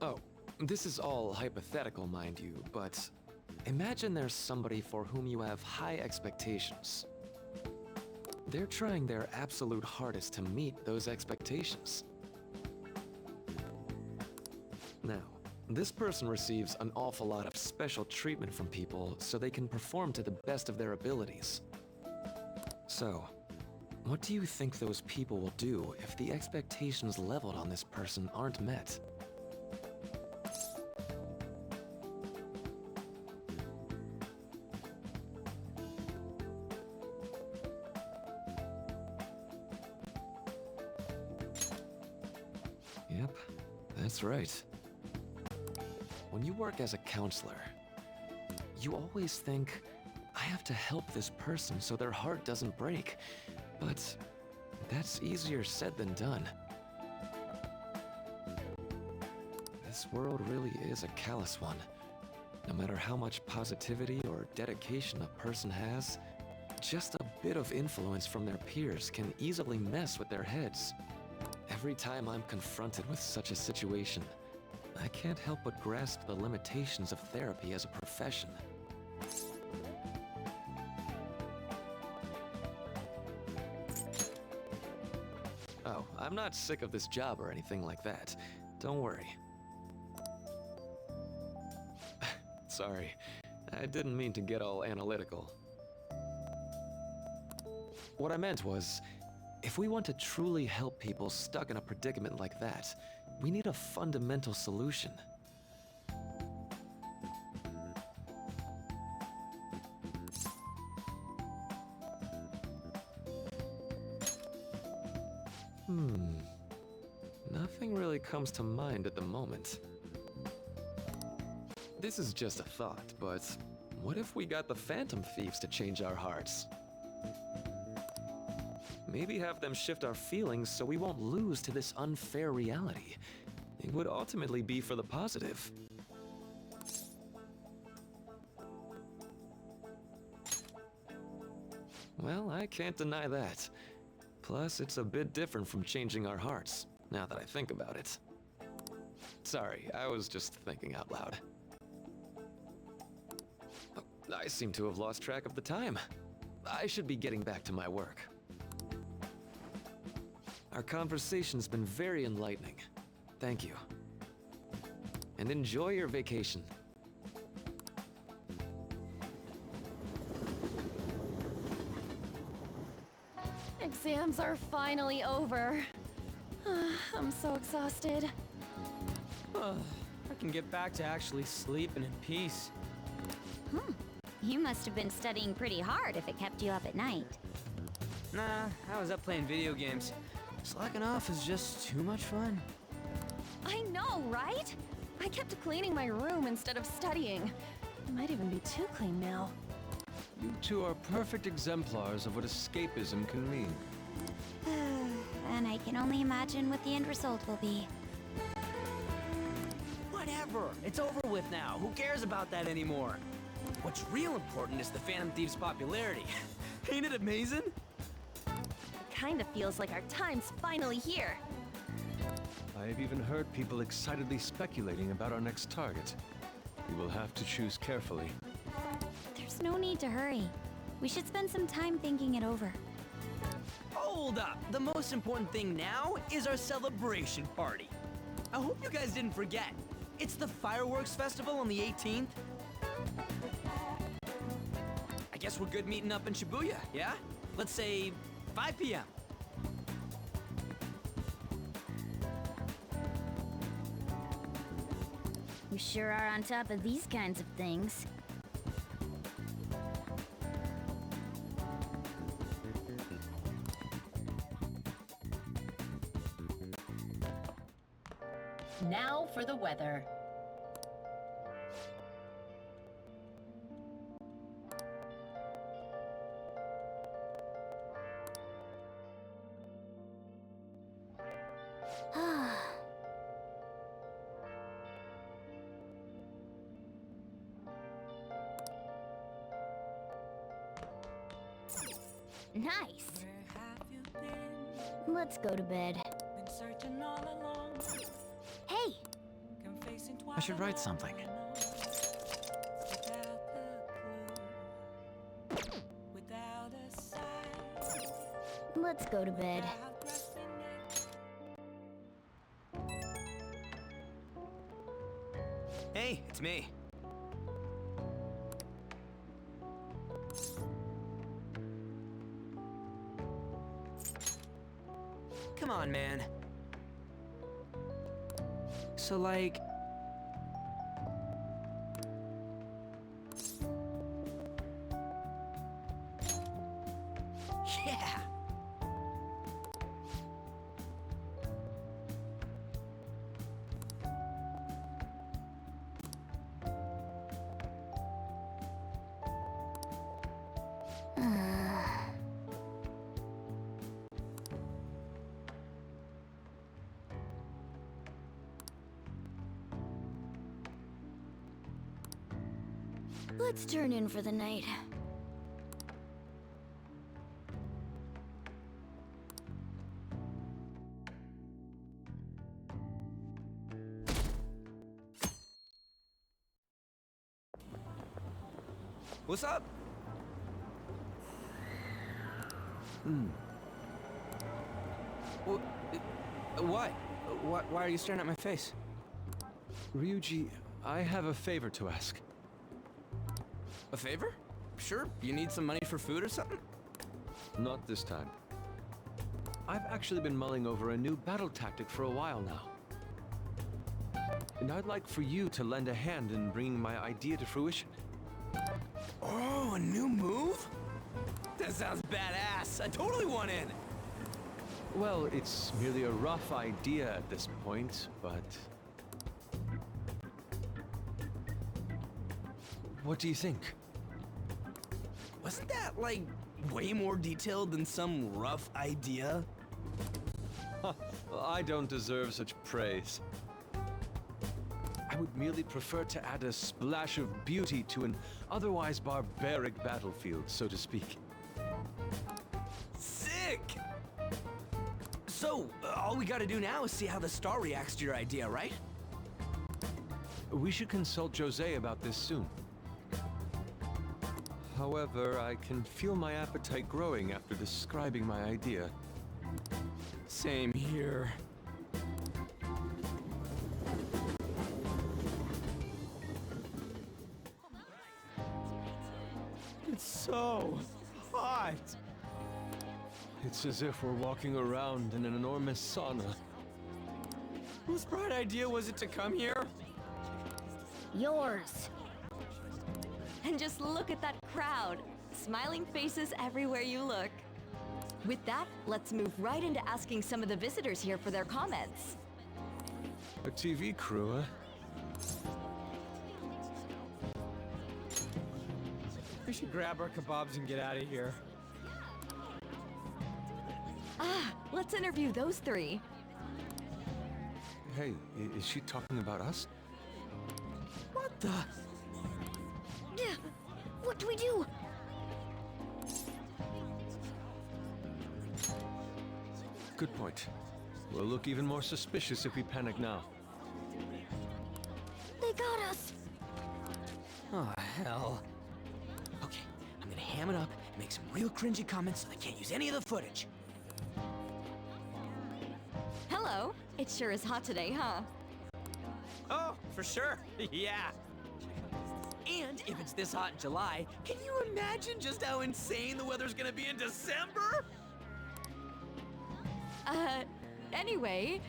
Oh, this is all hypothetical, mind you, but imagine there's somebody for whom you have high expectations. They're trying their absolute hardest to meet those expectations. Now, this person receives an awful lot of special treatment from people so they can perform to the best of their abilities. So, what do you think those people will do if the expectations leveled on this person aren't met? Yep, that's right. When you work as a counselor, you always think, I have to help this person so their heart doesn't break. But that's easier said than done. This world really is a callous one. No matter how much positivity or dedication a person has, just a bit of influence from their peers can easily mess with their heads. Every time I'm confronted with such a situation, I can't help but grasp the limitations of therapy as a profession. Oh, I'm not sick of this job or anything like that. Don't worry. Sorry, I didn't mean to get all analytical. What I meant was, if we want to truly help people stuck in a predicament like that, we need a fundamental solution. Nothing really comes to mind at the moment. This is just a thought, but what if we got the Phantom Thieves to change our hearts? Maybe have them shift our feelings so we won't lose to this unfair reality. It would ultimately be for the positive. Well, I can't deny that. Plus, it's a bit different from changing our hearts, now that I think about it. Sorry, I was just thinking out loud. Oh, I seem to have lost track of the time. I should be getting back to my work. Our conversation's been very enlightening. Thank you. And enjoy your vacation. Exams are finally over. I'm so exhausted. I can get back to actually sleeping in peace. You must have been studying pretty hard if it kept you up at night. Nah, I was up playing video games. Slacking off is just too much fun. I know, right? I kept cleaning my room instead of studying. It might even be too clean now. You two are perfect exemplars of what escapism can mean. And I can only imagine what the end result will be. Whatever! It's over with now. Who cares about that anymore? What's real important is the Phantom Thieves' popularity. Ain't it amazing? It kinda feels like our time's finally here. I have even heard people excitedly speculating about our next target. We will have to choose carefully. There's no need to hurry. We should spend some time thinking it over. hold up. The most important thing now is our celebration party. I hope you guys didn't forget. It's the fireworks festival on the 18th. I guess we're good meeting up in Shibuya, yeah? Let's say 5 p.m. You sure are on top of these kinds of things. Now for the weather. Nice. Let's go to bed. Hey! I should write something. Let's go to bed. Hey, it's me. Come on, man. So, like... Yeah! Let's turn in for the night. What's up? What? Why are you staring at my face? Ryuji, I have a favor to ask. A favor? Sure. You need some money for food or something? Not this time. I've actually been mulling over a new battle tactic for a while now. And I'd like for you to lend a hand in bringing my idea to fruition. Oh, a new move? That sounds badass. I totally want in. Well, it's merely a rough idea at this point, but... What do you think? Wasn't that, like, way more detailed than some rough idea? Well, I don't deserve such praise. I would merely prefer to add a splash of beauty to an otherwise barbaric battlefield, so to speak. Sick! So, all we gotta do now is see how the star reacts to your idea, right? We should consult Jose about this soon. However, I can feel my appetite growing after describing my idea. Same here. It's so hot. It's as if we're walking around in an enormous sauna. Whose bright idea was it to come here? Yours. And just look at that crowd. Smiling faces everywhere you look. With that, let's move right into asking some of the visitors here for their comments. A TV crew, huh? We should grab our kebabs and get out of here. Ah, let's interview those three. Hey, is she talking about us? What the? What do we do? Good point. We'll look even more suspicious if we panic now. They got us. Oh, hell. Okay, I'm gonna ham it up and make some real cringy comments so they can't use any of the footage. It sure is hot today, huh? Oh, for sure. Yeah. And if it's this hot in July, can you imagine just how insane the weather's gonna be in December? Anyway,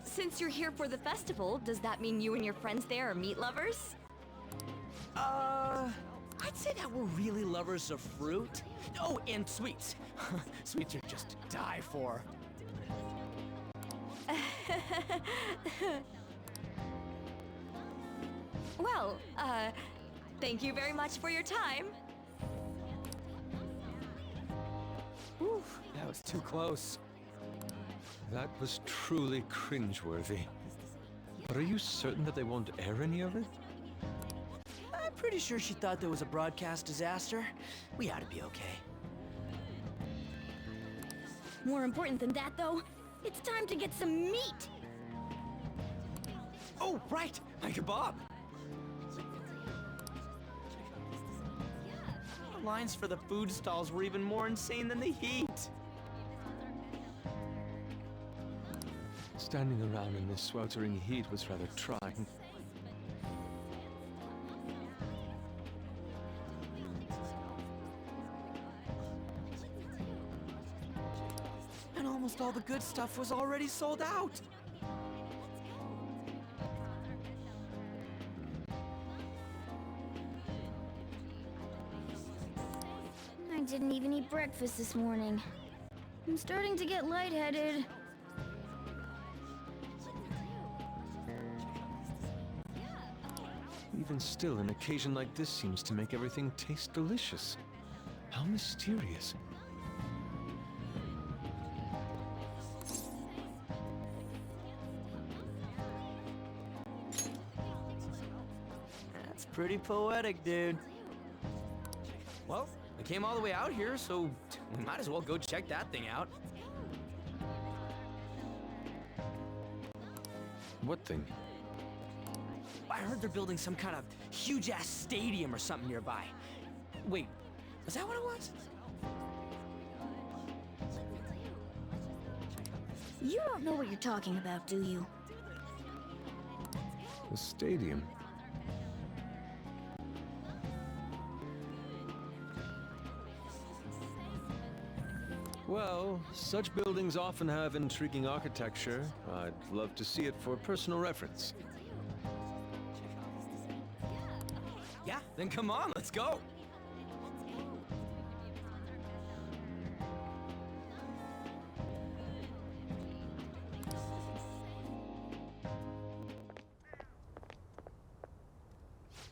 since you're here for the festival, does that mean you and your friends there are meat lovers? I'd say that we're really lovers of fruit. Oh, and sweets. Sweets are just to die for. Well, thank you very much for your time. Oof, that was too close. That was truly cringeworthy. But are you certain that they won't air any of it? I'm pretty sure she thought there was a broadcast disaster. We ought to be okay. More important than that, though, it's time to get some meat! Oh, right! My kebab! The lines for the food stalls were even more insane than the heat. Standing around in this sweltering heat was rather trying. And almost all the good stuff was already sold out. I didn't even eat breakfast this morning. I'm starting to get lightheaded. Even still, an occasion like this seems to make everything taste delicious. How mysterious. That's pretty poetic, dude. Well, we came all the way out here, so we might as well go check that thing out. What thing? I heard they're building some kind of huge-ass stadium or something nearby. Wait, was that what it was? You don't know what you're talking about, do you? The stadium. Well, such buildings often have intriguing architecture. I'd love to see it for personal reference. Yeah, then come on, let's go.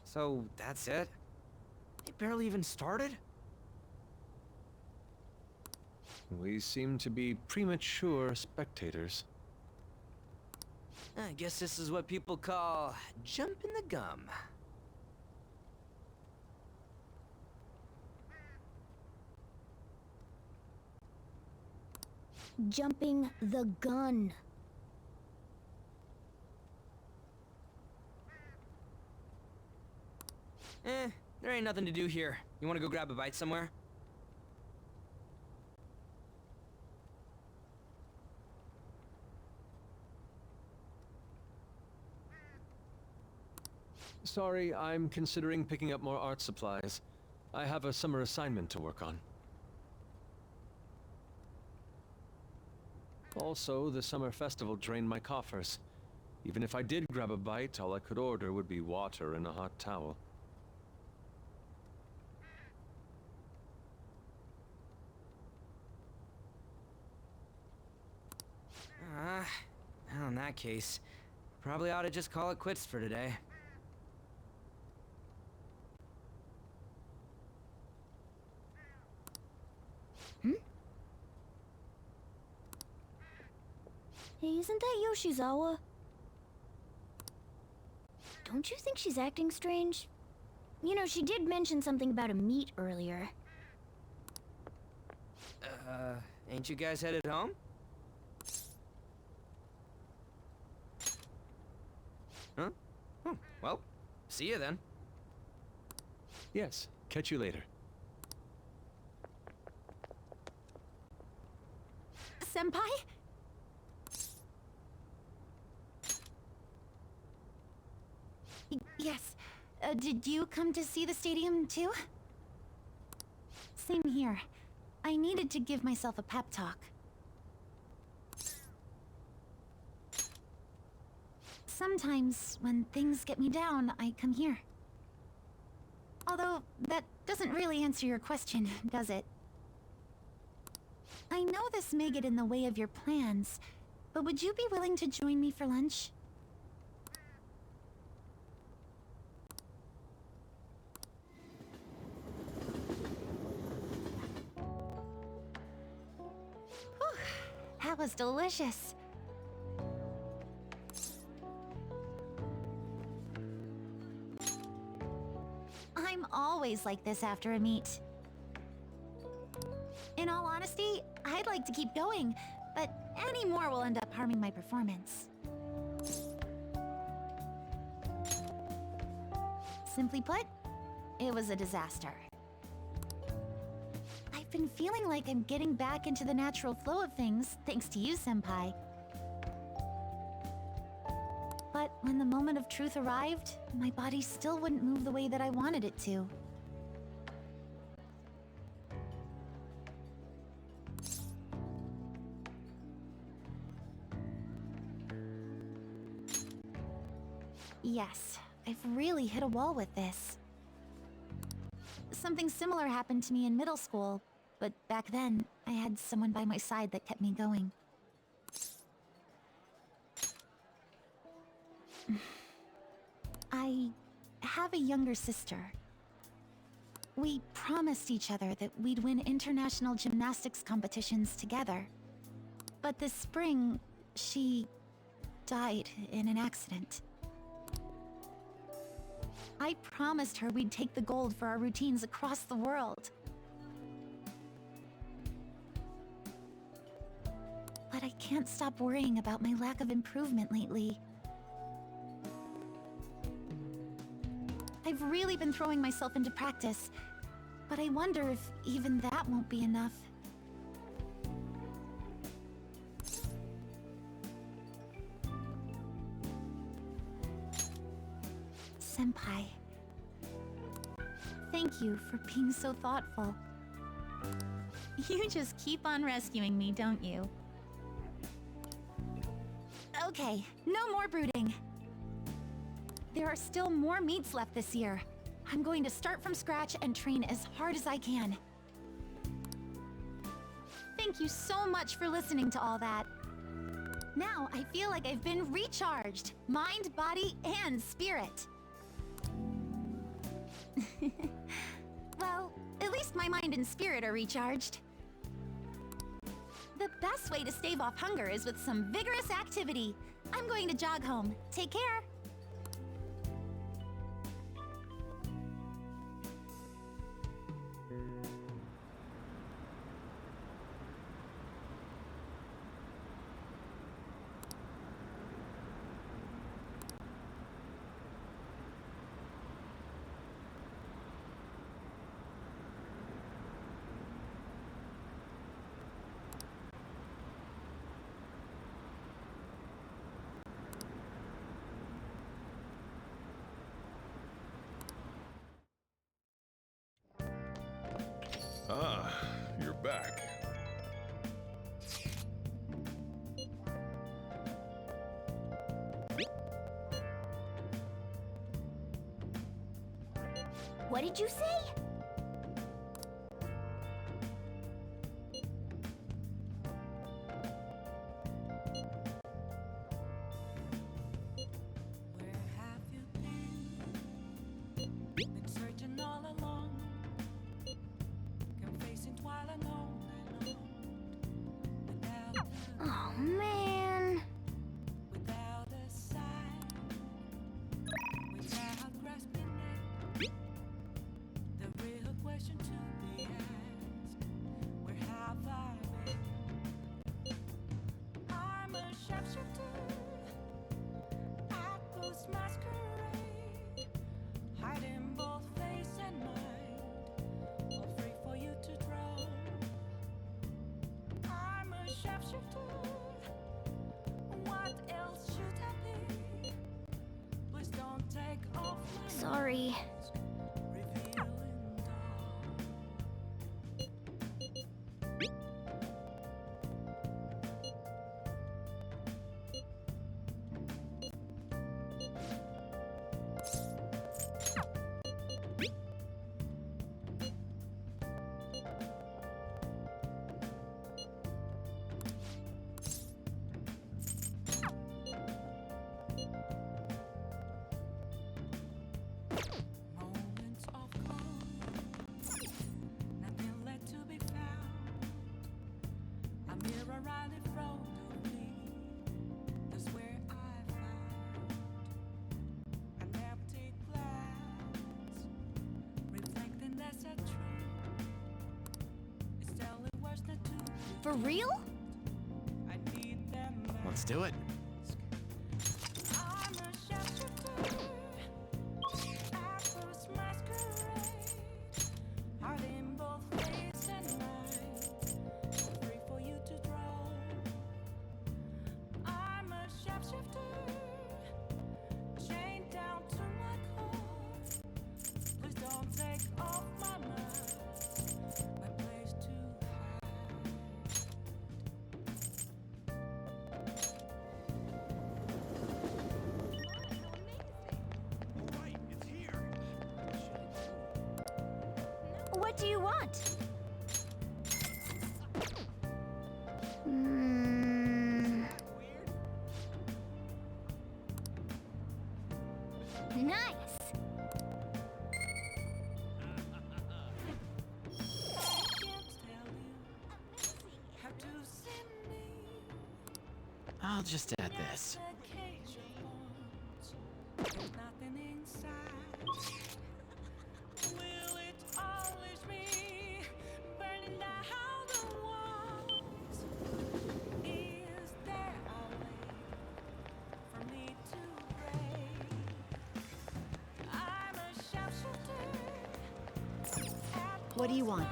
So, that's it? They barely even started? We seem to be premature spectators. I guess this is what people call jumping the gum. Jumping the gun. There ain't nothing to do here. You wanna go grab a bite somewhere? Sorry, I'm considering picking up more art supplies. I have a summer assignment to work on. Also, the summer festival drained my coffers. Even if I did grab a bite, all I could order would be water and a hot towel. Well, in that case, probably ought to just call it quits for today. Hey, isn't that Yoshizawa? Don't you think she's acting strange? You know, she did mention something about a meet earlier. Ain't you guys headed home? Huh? Well, see you then. Yes, catch you later. Senpai? Did you come to see the stadium too? Same here. I needed to give myself a pep talk. Sometimes, when things get me down, I come here. Although, that doesn't really answer your question, does it? I know this may get in the way of your plans, but would you be willing to join me for lunch? Whew, that was delicious. I'm always like this after a meet. In all honesty, I'd like to keep going, but any more will end up harming my performance. Simply put, it was a disaster. I've been feeling like I'm getting back into the natural flow of things, thanks to you, Senpai. But when the moment of truth arrived, my body still wouldn't move the way that I wanted it to. Yes, I've really hit a wall with this. Something similar happened to me in middle school, but back then, I had someone by my side that kept me going. I have a younger sister. We promised each other that we'd win international gymnastics competitions together. But this spring, she died in an accident. I promised her we'd take the gold for our routines across the world. But I can't stop worrying about my lack of improvement lately. I've really been throwing myself into practice, but I wonder if even that won't be enough. Senpai, thank you for being so thoughtful. You just keep on rescuing me, don't you? Okay, no more brooding. There are still more meets left this year. I'm going to start from scratch and train as hard as I can. Thank you so much for listening to all that. Now I feel like I've been recharged, mind, body, and spirit. Well, at least my mind and spirit are recharged. The best way to stave off hunger is with some vigorous activity. I'm going to jog home. Take care. Ah, you're back. What did you say? Oh man. Sorry. For real? Let's do it. What do you want? Nice. I'll just add this. What do you want?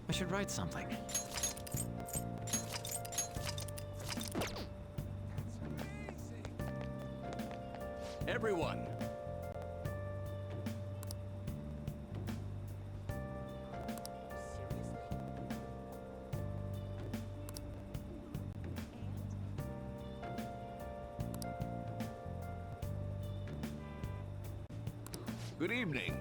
I should write something. Everyone! Good evening.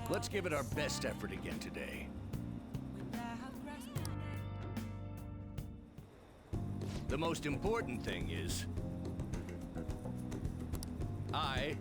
Let's give it our best effort again today. The most important thing is, I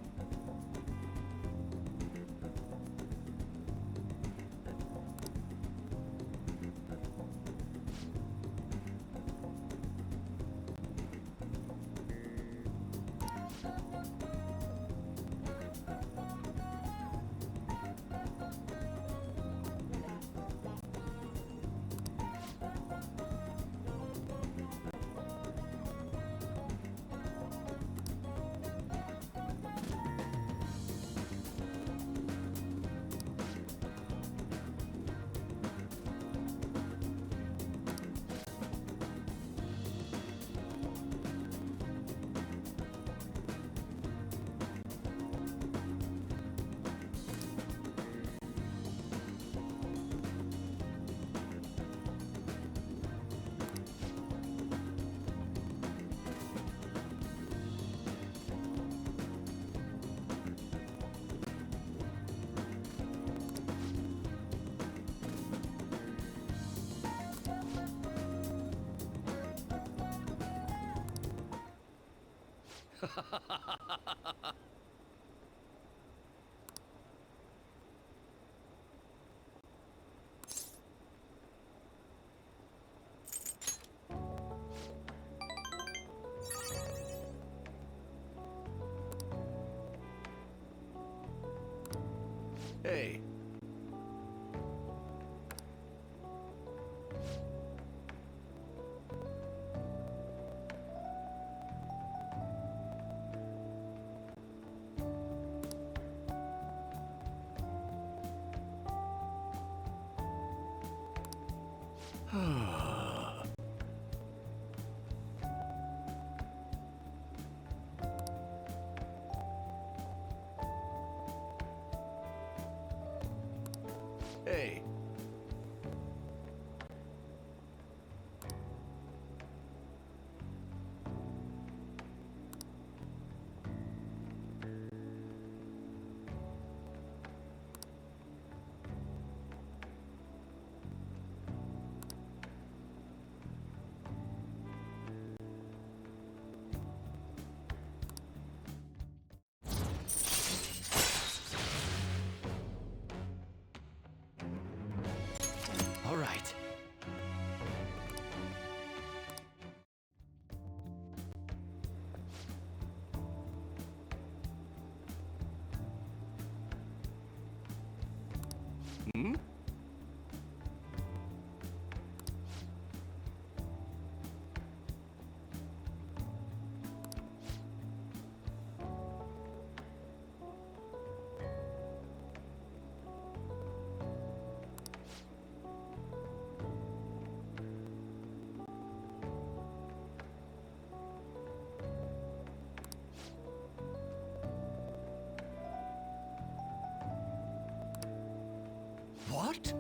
Hey. Hey. All right. Hmm? What?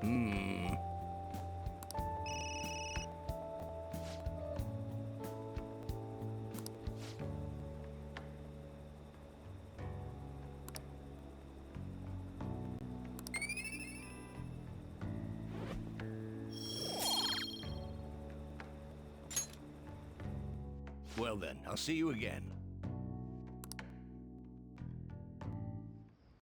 Hmm. Well then, I'll see you again.